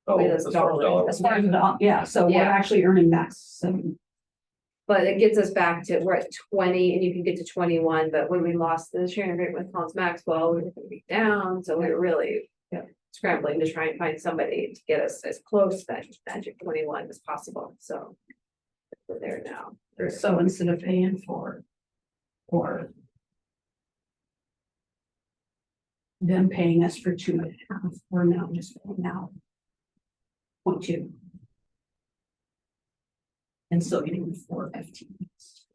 Oh, Wait, as that's far as dollars. As far as the, yeah, so we're Yeah. actually earning that, so. but it gets us back to, we're at 20 and you can get to 21, but when we lost the sharing agreement with Collins Maxwell, we were gonna be down, so we were really scrambling to try and find somebody to get us as close to that magic 21 as possible, so we're there now. So instead of paying for them paying us for 2.5, we're now just paying now 0.2. And still getting 4 FTEs.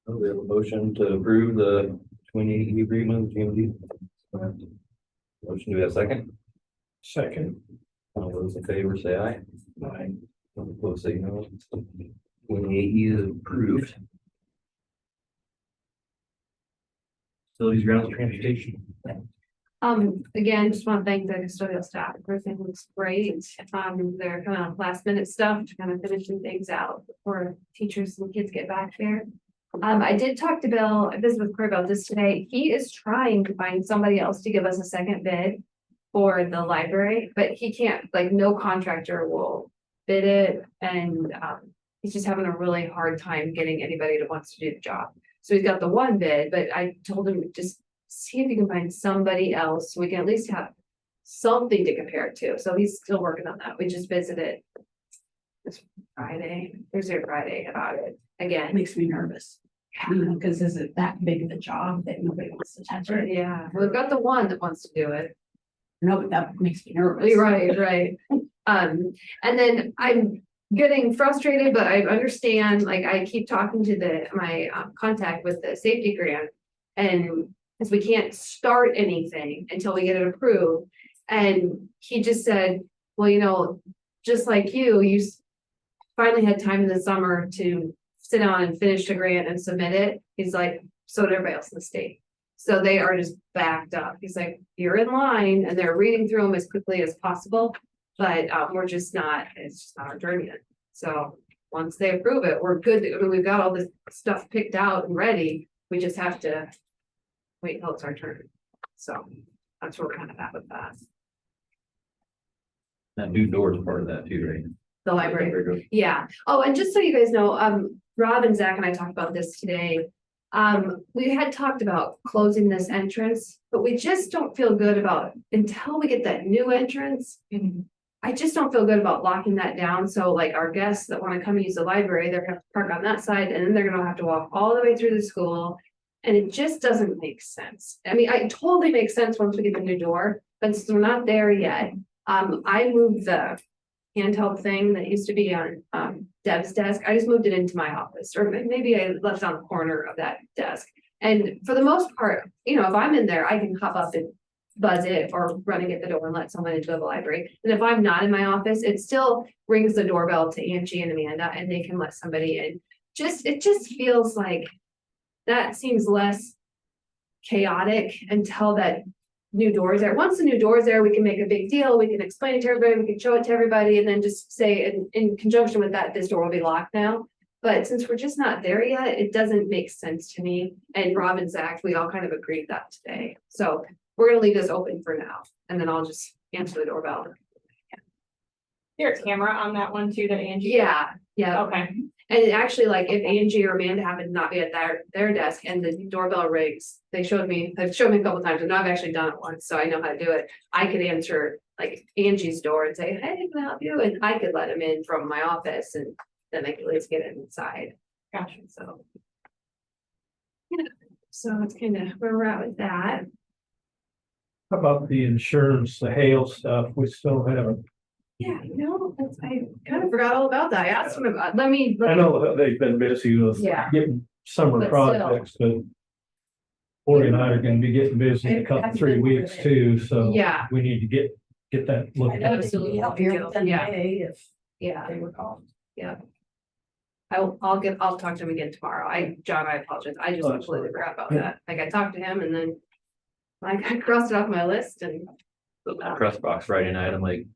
So we have a motion to approve the 2080 agreement with GMD. Motion, do we have a second? Second. All those in favor say aye. Aye. All opposed say no. 2080 is approved. Facilities, grounds, and transportation. Again, just want to thank the custodial staff. Everything looks great. They're kind of last minute stuff to kind of finishing things out before teachers and kids get back there. I did talk to Bill, I visited with Corey about this today. He is trying to find somebody else to give us a second bid for the library, but he can't, like, no contractor will bid it. And, he's just having a really hard time getting anybody that wants to do the job. So he's got the one bid, but I told him just see if you can find somebody else. So we can at least have something to compare it to. So he's still working on that. We just visited this Thursday or Friday about it It again. makes me nervous, you know, because is it that big of a job that nobody wants to touch it? Yeah, we've got the one that wants to do it. No, but that makes me nervous. Right. And then I'm getting frustrated, but I understand, like, I keep talking to my contact with the safety grant. And because we can't start anything until we get it approved. And he just said, well, you know, just like you finally had time in the summer to sit down and finish the grant and submit it. He's like, so did everybody else in the state. So they are just backed up. He's like, you're in line, and they're reading through them as quickly as possible. But we're just not, it's just not our turn yet. So once they approve it, we're good. I mean, we've got all this stuff picked out and ready. We just have to wait till it's our turn. So that's where we're kind of at with that. That new door is part of that too, right? The library. Yeah. Oh, and just so you guys know, Rob and Zach and I talked about this today. We had talked about closing this entrance, but we just don't feel good about, until we get that new entrance. I just don't feel good about locking that down, so like our guests that wanna come use the library, they're gonna have to park on that side, and then they're gonna have to walk all the way through the school. And it just doesn't make sense. I mean, it totally makes sense once we get the new door, but since we're not there yet. I moved the handheld thing that used to be on Deb's desk. I just moved it into my office, or maybe I left it on the corner of that desk. And for the most part, if I'm in there, I can hop up and buzz it or run and get the door and let someone into the library. And if I'm not in my office, it still rings the doorbell to Angie and Amanda and they can let somebody in. It just feels like that seems less chaotic until that new door is there. Once the new door is there, we can make a big deal. We can explain it to everybody. We can show it to everybody and then just say in conjunction with that, this door will be locked now. But since we're just not there yet, it doesn't make sense to me. And Rob and Zach, we all kind of agreed that today. So we're gonna leave this open for now, and then I'll just answer the doorbell. There's a camera on that one too that Angie. Yeah, yeah. Okay. And actually, like if Angie or Amanda happen to not be at their desk and the doorbell rings, they've showed me a couple times, and I've actually done it once, so I know how to do it. I could answer like Angie's door and say, hey, can I help you? And I could let them in from my office and then they could at least get it inside. Gotcha. So. Yeah, so it's kind of where we're at with that. How about the insurance, the hail stuff? We still haven't. Yeah, I kind of forgot all about that. I asked him about, let me. I know that they've been busy with Yeah. getting summer But projects, but Cory and I are gonna be getting busy in a couple, 3 weeks too, so Yeah, we need to get that I looked know at. they can help here within the Yeah. day if yeah. they were called. I'll talk to him again tomorrow. John, I apologize. I just Oh, that's completely fine. forgot about that. Like I talked to him and then. I crossed it off my list and. Press box Friday night, I'm like.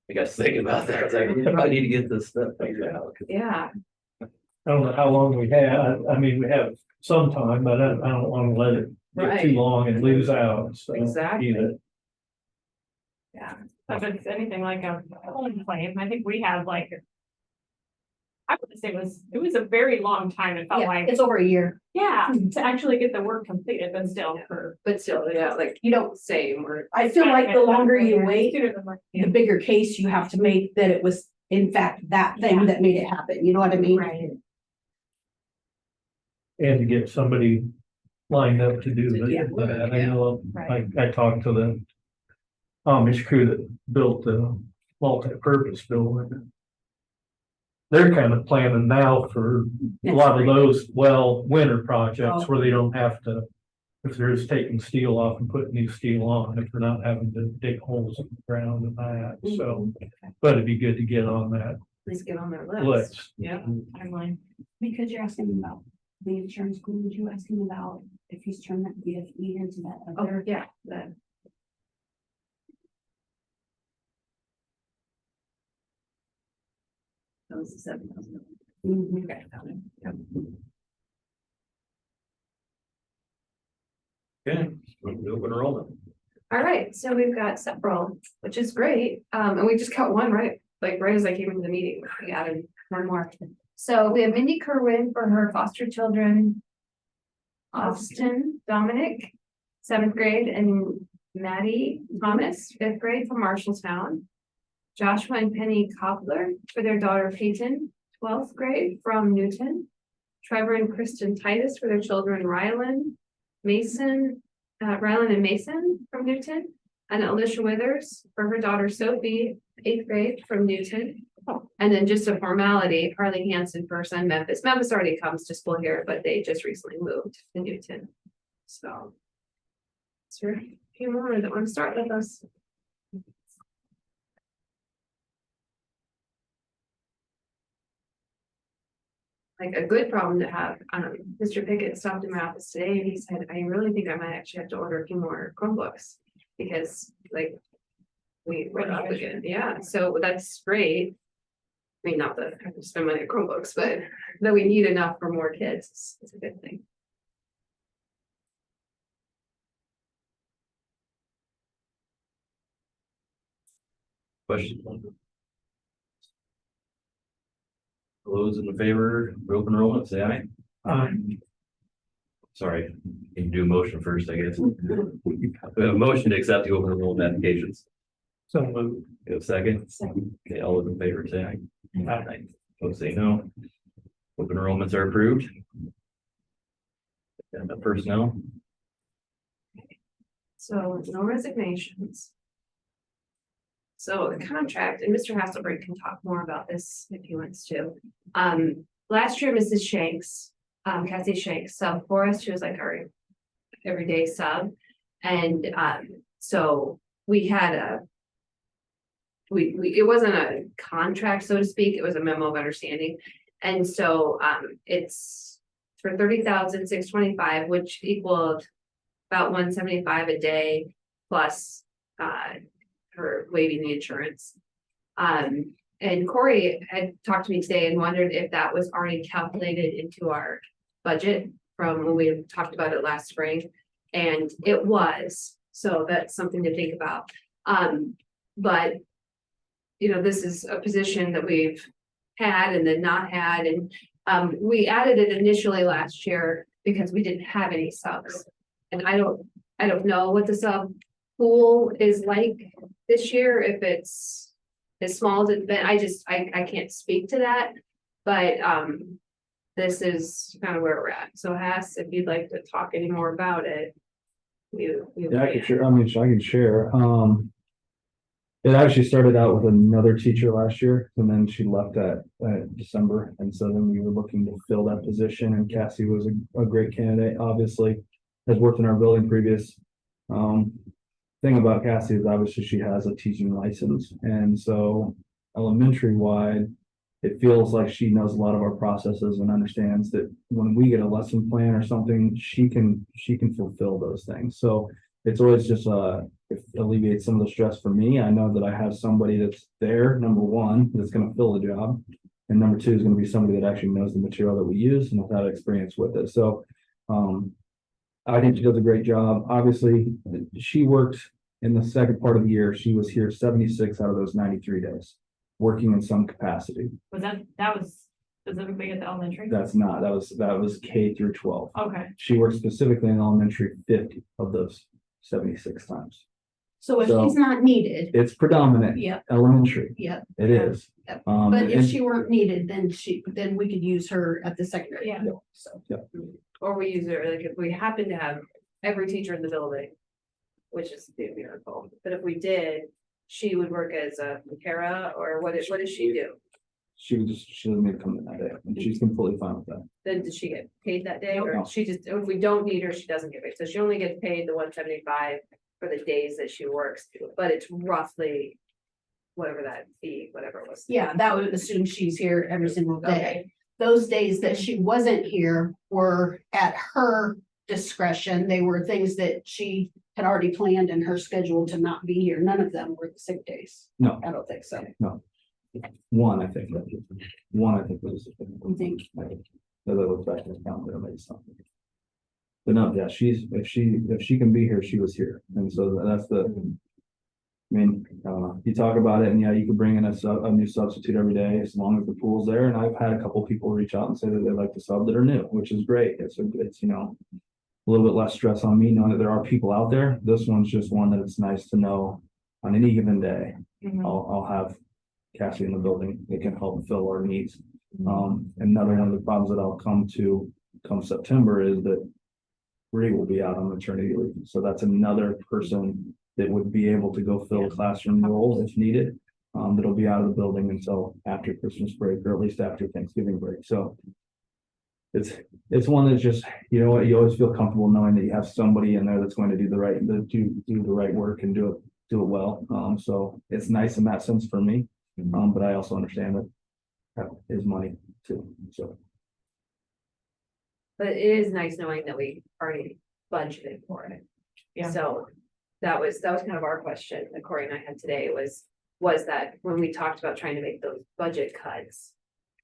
I got thinking about that, I was like, I need to get this stuff figured out. Yeah, I don't know how long we have. I mean, we have some time, but I don't wanna let it get too Right. long and lose out, so. Exactly. either. yeah. If it's anything like a home claim, I think we had like. I would say it was a very long time. It felt Yeah, like, it's over a year. yeah, to actually get the work completed, but still for. But still, yeah, like you don't say we're. I feel like the longer you wait, Sooner than later. the bigger case you have to make that it was in fact that thing that made it happen. You know what I mean? Right. And to get somebody lined up to do Yeah. that. I know, Right. I talked to the Amish crew that built the multi-purpose building. They're kind of planning now for a lot of those, winter projects where they don't have to, if they're just taking steel off and putting new steel on, if they're not having to dig holes in the ground and that, so. But it'd be good to get on that At least get on their list. list. Yeah. Timeline. Because you're asking about the insurance, would you asking about if he's turned that VFE into that Oh, other? yeah, that. That was the 7,000. Mhm. Okay, found it. Yep. Okay, open enrollment. All right, so we've got several, which is great. And we just got one right as I came into the meeting, we added one more. So we have Mindy Kerwin for her foster children. Austin Dominic, 7th grade, and Maddie Thomas, 5th grade from Marshalltown. Joshua and Penny Cobbler for their daughter Peyton, 12th grade from Newton. Trevor and Kristen Titus for their children Rylan, Mason, Rylan and Mason from Newton. And Alicia Withers for her daughter Sophie, 8th grade from Newton. And then just a formality, Harley Hansen for her son Memphis. Memphis already comes to school here, but they just recently moved to Newton. So. Is there a few more that want to start with us? Like a good problem to have, Mr. Pickett stopped in my office today and he said, I really think I might actually have to order a few more Chromebooks. Because like, we're up again, yeah, so that's great. I mean, not that I have to spend money on Chromebooks, but that we need enough for more kids, it's a good thing. Question. those in favor of open enrollment, say aye. Sorry, you can do a motion first, I guess. We have a motion to accept the open enrollment applications. So moved. You have a second? Okay, all those in favor say aye. Aye. Those say no. Open enrollments are approved. And the personnel, So no resignations. So the contract, and Mr. Hasselberg can talk more about this if he wants to. Last year, Mrs. Shanks, Kathy Shanks subbed for us. She was like our everyday sub. And so we had it wasn't a contract, so to speak, it was a memo of understanding. And so it's for 30,625, which equaled about 175 a day plus for waiving the insurance. And Corey had talked to me today and wondered if that was already calculated into our budget from when we talked about it last spring. And it was, so that's something to think about. But you know, this is a position that we've had and then not had, and we added it initially last year because we didn't have any subs. And I don't know what the sub pool is like this year, if it's as small as it's been. I can't speak to that, but this is kind of where we're at. So Haas, if you'd like to talk any more about it. Yeah, I can share, I mean, I can share, it actually started out with another teacher last year, and then she left at December, and so then we were looking to fill that position, and Cassie was a great candidate, obviously, has worked in our building previous. Thing about Cassie is obviously she has a teaching license, and so elementary wide, it feels like she knows a lot of our processes and understands that when we get a lesson plan or something, she can fulfill those things. So it's always just it alleviates some of the stress for me. I know that I have somebody that's there, number one, that's going to fill the job. And number two is going to be somebody that actually knows the material that we use and has had experience with it. So I think she does a great job. Obviously, she worked in the second part of the year. She was here 76 out of those 93 days, working in some capacity. Was that was specifically at the elementary? That was K through 12. Okay, She worked specifically in elementary 50 of those 76 times. So if she's not needed, It's predominant yep, elementary. yep. It is. Yep. Um, But if and- she weren't needed, then we could use her at the secondary. Yeah. So, Or we use it, like if we happen to have every teacher in the building, which is a miracle, but if we did, she would work as a para, or what does she do? she doesn't need to come in that day, and she's completely fine with that. Then does she get paid that day, or No. she just, if we don't need her, she doesn't get paid, so she only gets paid the 175 for the days that she works, but it's roughly whatever that fee, whatever it was. yeah, that would assume she's here every single day. Okay. Those days that she wasn't here were at her discretion. They were things that she had already planned in her schedule to not be here. None of them were the sick days. No, I don't think so. one, I think was. I think. The other was back in the calendar, maybe something. But no, yeah, if she can be here, she was here, and so that's the. I mean, you talk about it, and yeah, you could bring in a new substitute every day as long as the pool's there. And I've had a couple people reach out and say that they like the sub that are new, which is great. It's you know, a little bit less stress on me knowing that there are people out there. This one's just one that it's nice to know on any given day. Mhm. I'll have Cassie in the building that can help fill our needs. Another one of the problems that I'll come September is that Bree will be out on maternity leave. So that's another person that would be able to go fill a classroom role if needed. That'll be out of the building until after Christmas break, or at least after Thanksgiving break. So it's one that's just, you know what, you always feel comfortable knowing that you have somebody in there that's going to do the right work and do it well. So it's nice in that sense for me. But I also understand that is money too. So But it is nice knowing that we already budgeted for it. Yeah. So that was kind of our question that Corey and I had today was that when we talked about trying to make those budget cuts,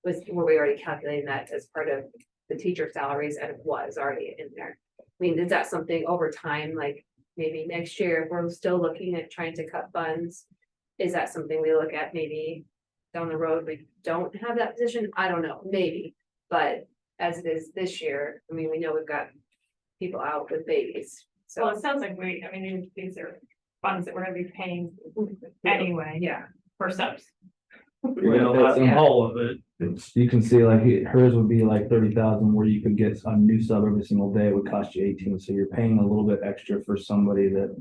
were we already calculating that as part of the teacher salaries, and it was already in there? I mean, is that something over time, like maybe next year, if we're still looking at trying to cut funds? Is that something we look at maybe down the road, we don't have that position, I don't know, maybe. But as it is this year, I mean, we know we've got people out with babies, Well, so, it sounds like I mean, these are funds that we're gonna be paying anyway yeah. for subs. You know, not Yeah. all of it. It's, You can see like hers would be like 30,000 where you could get a new sub every single day. It would cost you 18. So you're paying a little bit extra for somebody that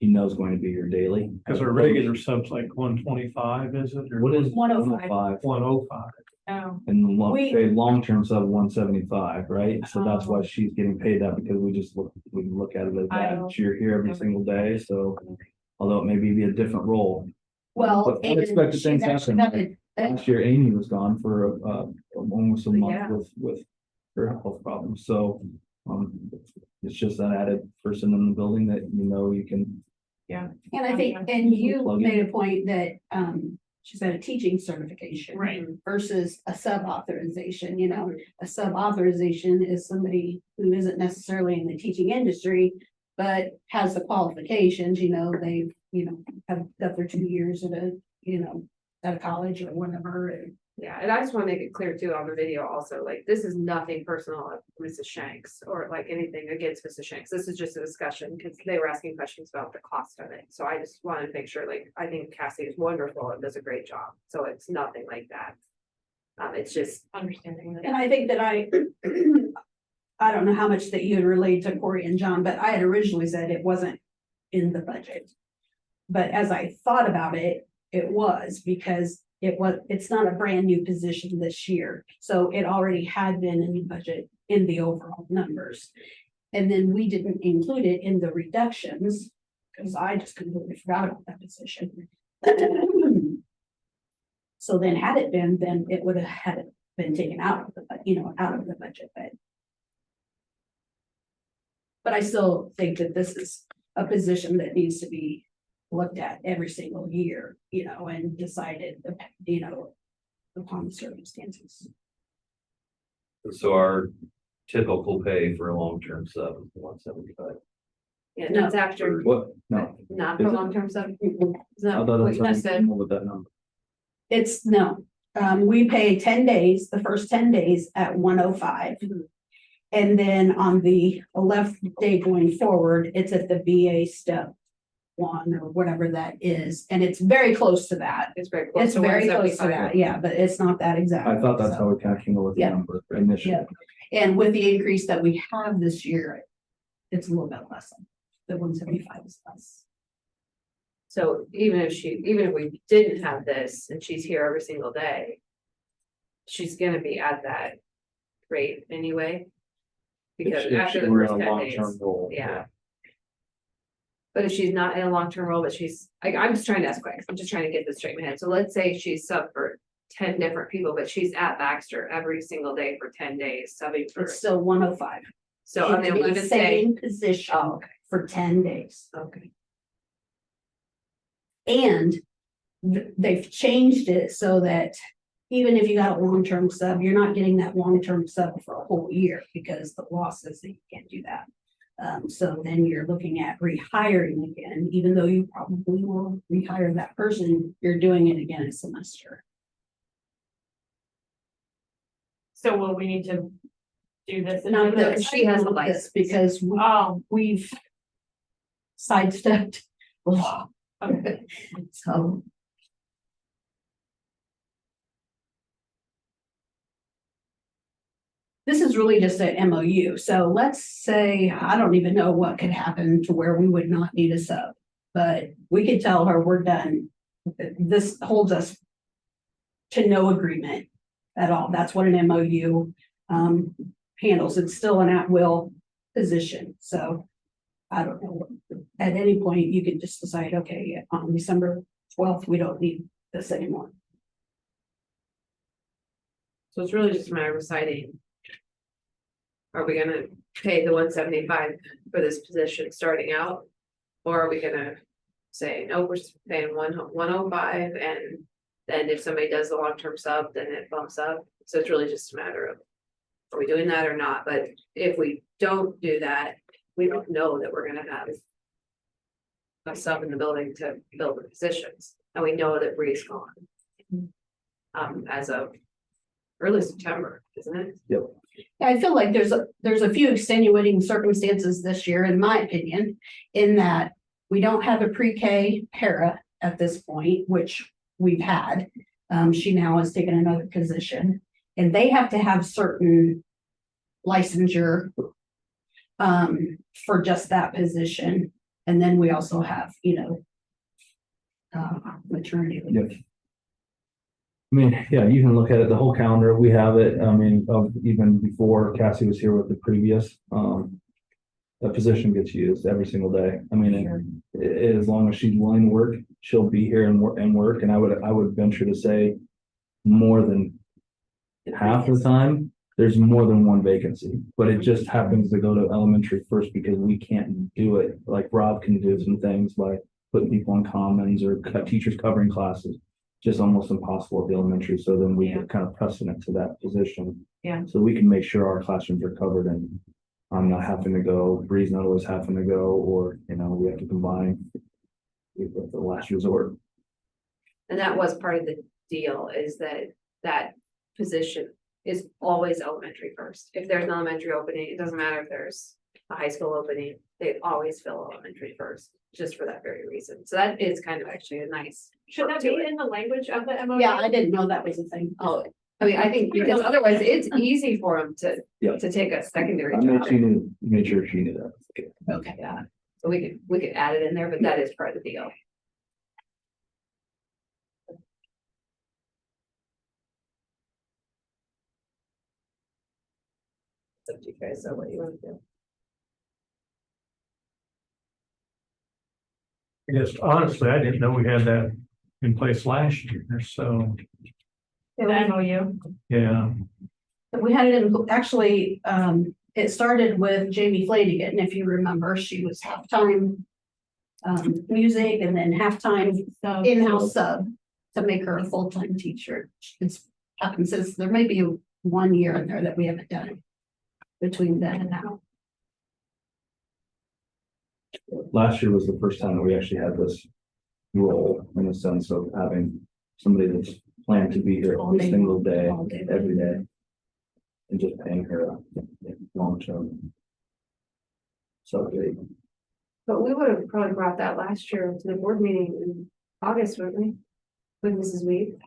you know is going to be your daily. because our regular sub's like 125, is it? Or What is 105? 105? Oh, And the We- long-term sub 175, right? So that's why she's getting paid that because we look at it as I that. don't- You're here every single day, so although it may be a different role. Well, But and unexpected she's things actually happen. got a- Last year Amy was gone for almost a Yeah. month with her health problems, so it's just that added person in the building that you know you can. And I think, and you Plug in. made a point that, she's at a teaching certification. right, Versus a sub authorization, you know, a sub authorization is somebody who isn't necessarily in the teaching industry. But has the qualifications, you know, they've, you know, have got their 2 years at a, you know, at a college or whatever, and Yeah, and I just wanna make it clear too on the video also, like, this is nothing personal of Mrs. Shanks or like anything against Mrs. Shanks. This is just a discussion, because they were asking questions about the cost of it. So I just wanted to make sure, like, I think Cassie is wonderful and does a great job, so it's nothing like that. It's just, understanding that. And I think that I don't know how much that you had relayed to Corey and John, but I had originally said it wasn't in the budget. But as I thought about it, it was because it's not a brand new position this year. So it already had been in the budget in the overall numbers. And then we didn't include it in the reductions because I just completely forgot about that position. So then had it been, then it would have had been taken out of the, out of the budget, but I still think that this is a position that needs to be looked at every single year, and decided, upon the circumstances. So our typical pay for a long-term sub is 175. yeah, No. that's after, What? No. not for Is it? long-term stuff. Is I that thought what that's you just said? with that number. It's no, we pay 10 days, the first 10 days at 105. Mhm. And then on the 11th day going forward, it's at the VA step 1 or whatever that is, and it's very close to that. It's very close It's to very close to 175. that, yeah, but it's not that exact. I thought that's so. how we kind of came up with the Yeah. number initially. Yeah. And with the increase that we have this year, it's a little bit less. The 175 is less. So even if we didn't have this and she's here every single day, she's gonna be at that rate anyway. Because If after she the were in first a 10 long-term days, role, yeah. But if she's not in a long-term role, but I'm just trying to ask quick, I'm just trying to get this straight in my head. So let's say she's sub for 10 different people, but she's at Baxter every single day for 10 days, subbing for. It's still 105. So on the In the 11th day, same position Oh, okay. for 10 days. Okay, And they've changed it so that even if you got a long-term sub, you're not getting that long-term sub for a whole year because the law says that you can't do that. So then you're looking at rehiring again, even though you probably will rehire that person, you're doing it again a semester. So will we need to do this? No, because she has a this license. Because Oh, we've sidestepped the law, okay, so. This is really just a MOU, so let's say, I don't even know what could happen to where we would not need a sub. But we could tell her we're done. This holds us to no agreement at all. That's what an MOU handles. It's still an at-will position, so. I don't know, at any point, you can just decide, okay, on December 12th, we don't need this anymore. so it's really just a matter of deciding. Are we gonna pay the 175 for this position starting out? Or are we gonna say, no, we're just paying 105 and then if somebody does the long-term sub, then it bumps up. So it's really just a matter of, are we doing that or not? But if we don't do that, we don't know that we're gonna have a sub in the building to fill the positions. And we know that Bree's gone. As of early September, isn't it? I feel like there's a few extenuating circumstances this year, in my opinion, in that we don't have a pre-K para at this point, which we've had. She now has taken another position, and they have to have certain licensure for just that position. And then we also have, maternity leave. Yep. I mean, yeah, you can look at it, the whole calendar, we have it, I mean, of even before Cassie was here with the previous, the position gets used every single day. I mean, as long as she's willing to work, she'll be here and work, and I would venture to say more than half the time, there's more than one vacancy, but it just happens to go to elementary first because we can't do it, like Rob can do some things by putting people on commons or teachers covering classes. Just almost impossible at the elementary, so then we get kind of precedent to that position. Yeah. So we can make sure our classrooms are covered and I'm not having to go, Bree's not always having to go, or, we have to combine with the last resort. And that was part of the deal, is that position is always elementary first. If there's an elementary opening, it doesn't matter if there's a high school opening, they always fill elementary first, just for that very reason. So that is kind of actually a nice. Should that be in the language of the MOU? Yeah, I didn't know that was a thing. Oh, I mean, I think because otherwise it's easy for them Yeah. to take a secondary I made job. made sure she knew that. Okay. Okay. Yeah, so we could add it in there, but that is part of the deal. It's up to you guys, so what do you want to do? I guess honestly, I didn't know we had that in place last year, so, The MOU. yeah. We had it in, actually, it started with Jamie Flanagan, if you remember, she was halftime music and then halftime in-house sub to make her a full-time teacher. It's happened since, there may be 1 year in there that we haven't done it between then and now. Last year was the first time that we actually had this role in the sense of having somebody that's planned to be here All every day single long, day, all day every long. day. And just paying her long term. So But we would have probably brought that last year to the board meeting in August, wouldn't we? With Mrs. Weed.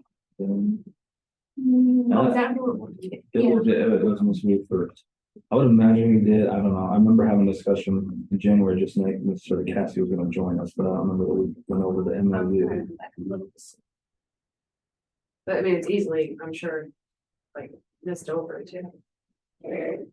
Oh, is that who it was? it was Miss Weed first. I would imagine we did, I don't know, I remember having a discussion in January, just like Miss sort of Cassie was gonna join us, but I don't remember that we went over the MOU. But I mean, it's easily, I'm sure, like missed over too. I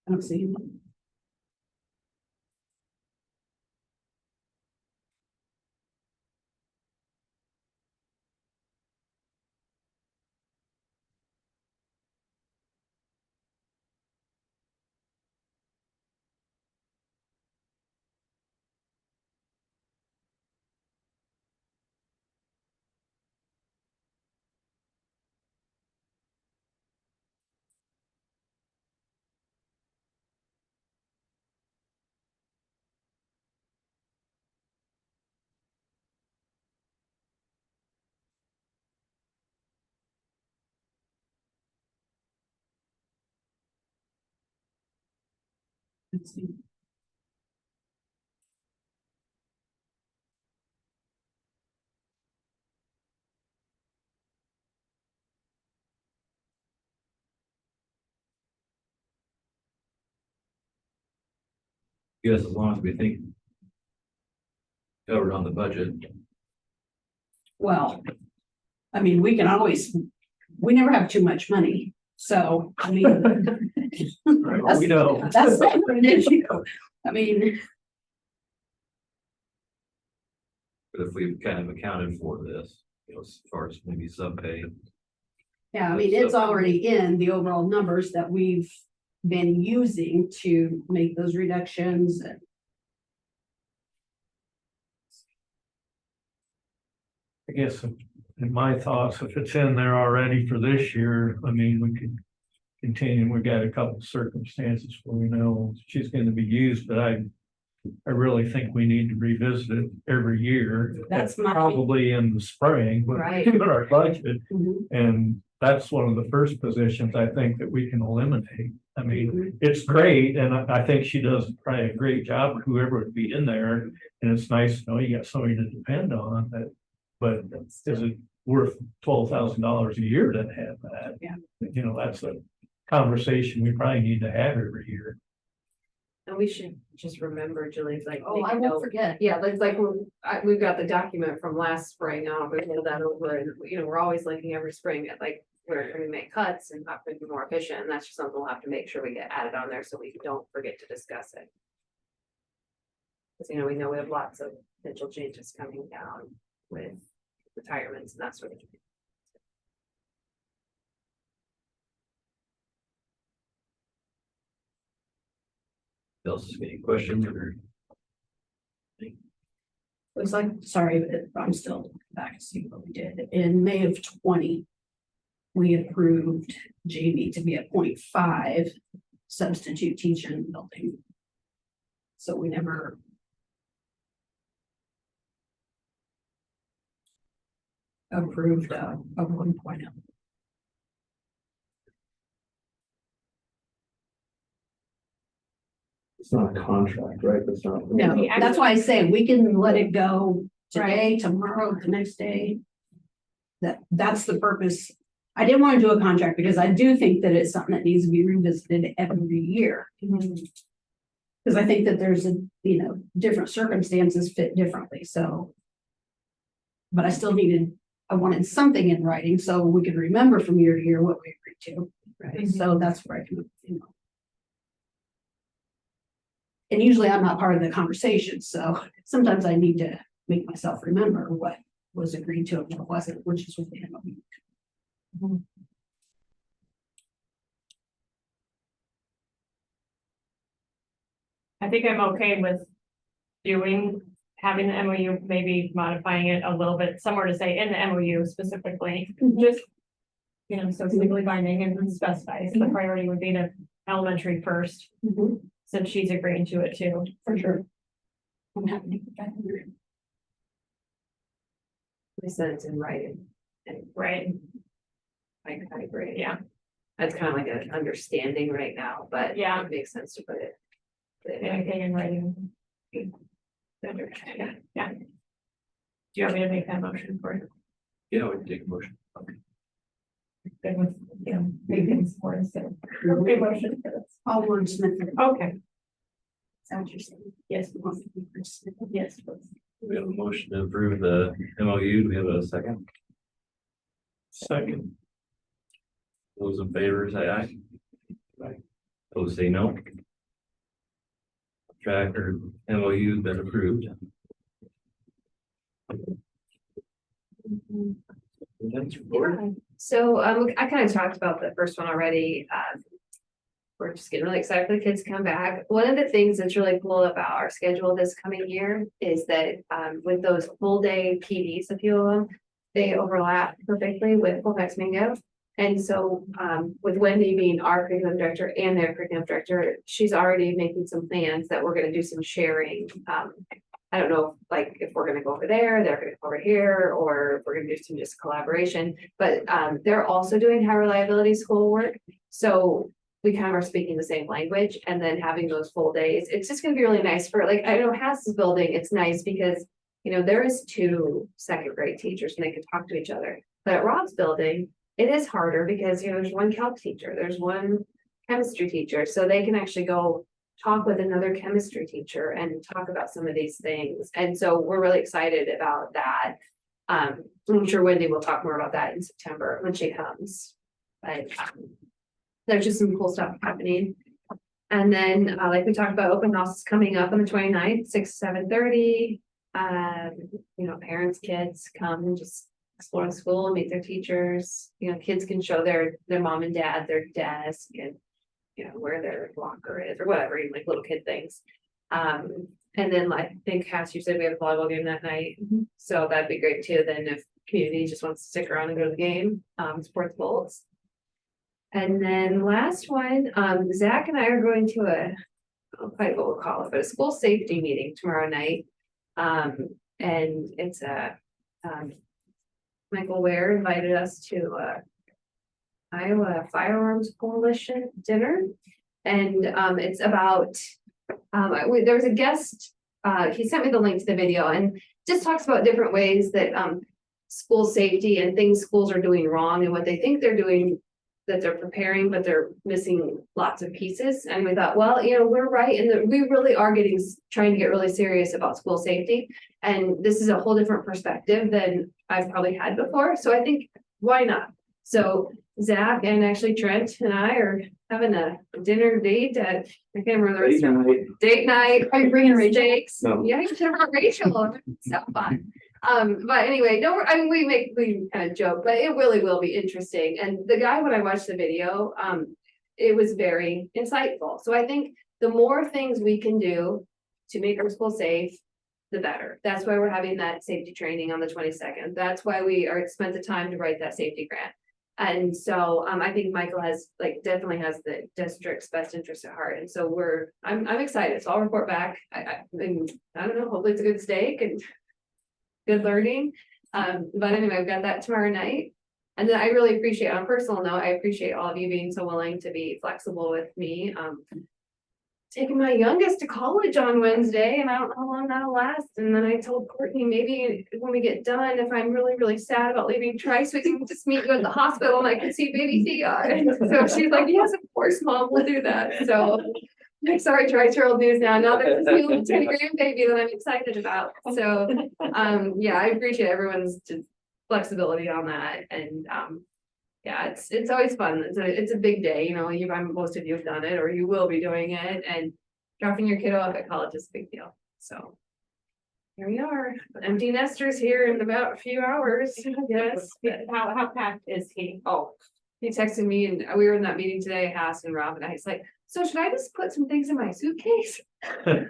don't see. Let's see. Yes, as long as we think covered on the budget. Well, I mean, we can always, we never have too much money, so, I mean. We know. That's never an issue. I mean, But if we've kind of accounted for this, as far as maybe sub pay. yeah, I mean, it's already in the overall numbers that we've been using to make those reductions. I guess in my thoughts, if it's in there already for this year, I mean, we could continue. We got a couple of circumstances where we know she's going to be used, but I really think we need to revisit it every year. That's my- Probably in the spring, when we Right. do our budget. Mhm. And that's one of the first positions I think that we can eliminate. I mean, it's great, and I think she does probably a great job, whoever would be in there. And it's nice to know you got somebody to depend on, but is it worth $12,000 a year to have that? Yeah. You know, that's a conversation we probably need to have every year. And we should just remember, Julie's like. Oh, make I a won't note. forget. Yeah, like we've got the document from last spring now, we rolled that over and, we're always looking every spring at like where we make cuts and how to be more efficient. And that's just something we'll have to make sure we get added on there so we don't forget to discuss it. Because, we know we have lots of potential changes coming down with retirements and that sort of thing. Else, any questions or? Looks like, sorry, but I'm still back to see what we did. In May of 20, we approved Jamie to be a 0.5 substitute teacher in the building. So we never approved a 1.0. It's not a contract, right? That's not. No, that's why I say we can let it go today, tomorrow, the next day. That's the purpose. I didn't want to do a contract because I do think that it's something that needs to be revisited every year. Because I think that there's different circumstances fit differently, so. But I wanted something in writing so we could remember from year to year what we agreed to, right? So that's where I can, And usually I'm not part of the conversation, so sometimes I need to make myself remember what was agreed to and what wasn't, which is what they have. I think I'm okay with having the MOU, maybe modifying it a little bit, somewhere to say in the MOU specifically, just. So it's legally binding and specifies the priority would be to elementary first, since she's agreeing to it too. For sure. I'm happy to put that in there. We said it's in writing. And Right, I agree. yeah, That's kind of like an understanding right now, but Yeah. it makes sense to put it. anything in writing. Yeah. Do you want me to make that motion for you? Yeah, we can take a motion. Good with, making support instead of. Okay, motion for this. All wordsmith. Is Okay, that what you're saying? yes, yes, please. We have a motion to approve the MOU. Do we have a second? Second. Those in favor, say aye. Aye. Those say no. Track or MOU has been approved. So, I kind of talked about the first one already. We're just getting really excited for the kids to come back. One of the things that's really cool about our schedule this coming year is that, with those full day PDs, a few of them, they overlap perfectly with Colfax Mingo. And so, with Wendy being our curriculum director and their curriculum director, she's already making some plans that we're gonna do some sharing. I don't know, like, if we're gonna go over there, they're gonna go over here, or if we're gonna do some just collaboration, but, they're also doing high reliability schoolwork. So we kind of are speaking the same language, and then having those full days, it's just gonna be really nice for, like, I know Hass's building, it's nice because, there is 2 second grade teachers and they can talk to each other. But at Rob's building, it is harder because, there's one calc teacher, there's one chemistry teacher, so they can actually go talk with another chemistry teacher and talk about some of these things. And so we're really excited about that. I'm sure Wendy will talk more about that in September when she comes. But there's just some cool stuff happening. And then, like we talked about, open house is coming up on the 29th, 6 to 7:30. Parents, kids come and just explore the school and meet their teachers. Kids can show their mom and dad their desk and where their locker is or whatever, even like little kid things. And then I think Cass, you said we have a volleyball game that night. So that'd be great too. Then if community just wants to stick around and go to the game, support the Bolts. And then last one, Zach and I are going to I don't quite what we'll call it, but a school safety meeting tomorrow night. And it's Michael Ware invited us to Iowa Firearms Coalition dinner. And it's about, there was a guest, he sent me the link to the video and just talks about different ways that school safety and things schools are doing wrong and what they think they're doing, that they're preparing, but they're missing lots of pieces. And we thought, well, you know, we're right. And we really are trying to get really serious about school safety. And this is a whole different perspective than I've probably had before. So I think, why not? So Zach and actually Trent and I are having a dinner date at, I can't remember the restaurant. Date night. Are you bringing Rachel? Steaks. No. Yeah, you should have brought Rachel. So fun. But anyway, I mean, we kind of joke, but it really will be interesting. And the guy, when I watched the video, it was very insightful. So I think the more things we can do to make our school safe, the better. That's why we're having that safety training on the 22nd. That's why we spent the time to write that safety grant. And so I think Michael definitely has the district's best interest at heart. And so I'm excited. So I'll report back. I don't know, hopefully it's a good steak and good learning. But anyway, I've got that tomorrow night. And then I really appreciate, on a personal note, I appreciate all of you being so willing to be flexible with me. Taking my youngest to college on Wednesday, and I don't know how long that'll last. And then I told Courtney, maybe when we get done, if I'm really, really sad about leaving Trice, we can just meet you at the hospital and I can see baby Thea. So she's like, yes, of course, Mom, we'll do that. So I'm sorry, Trice World News now that there's this new 10 grandbaby that I'm excited about. So yeah, I appreciate everyone's flexibility on that. And yeah, it's always fun. It's a big day, you know, most of you have done it or you will be doing it, and dropping your kiddo off at college is a big deal. So here we are, empty nesters here in about a few hours. Yes. How packed is he? Oh, he texted me and we were in that meeting today, Haas and Rob, and he's like, so should I just put some things in my suitcase? Something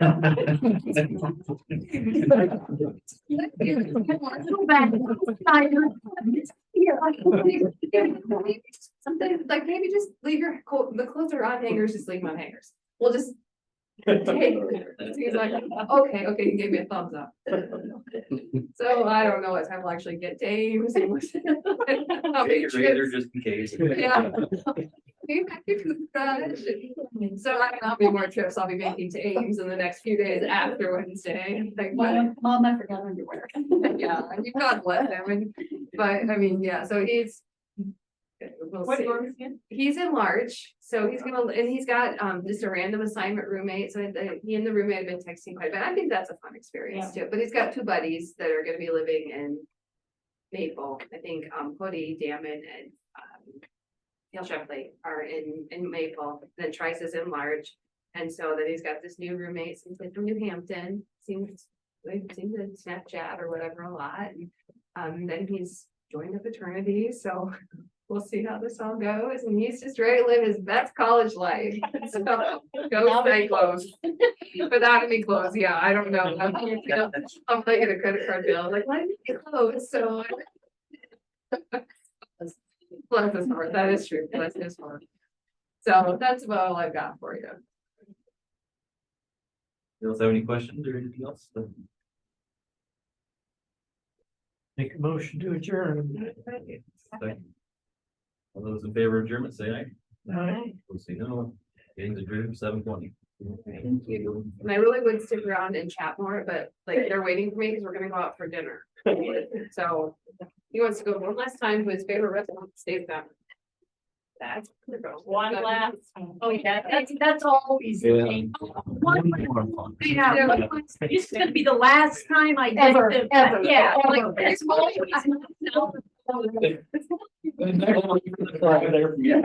like maybe just leave the clothes are on hangers, just leave them on hangers. We'll just take it. He's like, okay, he gave me a thumbs up. So I don't know what time we'll actually get to Ames. Take your razor just in case. Yeah. So I don't know how many more trips I'll be making to Ames in the next few days after Wednesday. Like, Mom, I forgot underwear. yeah, I mean, God bless him. But I mean, yeah, so we'll What see. dorm is he in? He's in Larch, so he's got just a random assignment roommate. So he and the roommate have been texting quite a bit. I think that's a fun experience too. But he's got 2 buddies that are gonna be living in Maple. I think Cody, Damon, and Neil Shepley are in Maple. Then Trice is in Larch. And so then he's got this new roommate, seems like from New Hampton, seems to Snapchat or whatever a lot. And then he's joined a fraternity, so we'll see how this all goes. And he's just ready to live his best college life. So go stay close. Without any clothes, yeah, I don't know. I'm like a credit card bill, like, why did you get clothes? So bless his heart, that is true, bless his heart. So that's about all I've got for you. You else have any questions or anything else? Make a motion to adjourn. Second. All those in favor of adjournment, say aye. Aye. Those say no. Meeting's adjourned 7:20. Thank you. And I really would stick around and chat more, but like they're waiting for me because we're gonna go out for dinner. So he wants to go one last time to his favorite restaurant, stays down. That's One last. Oh, yeah, that's always. Yeah. Yeah. This is gonna be the last time I. Ever. Yeah. Ever. Like, there's always. Yeah.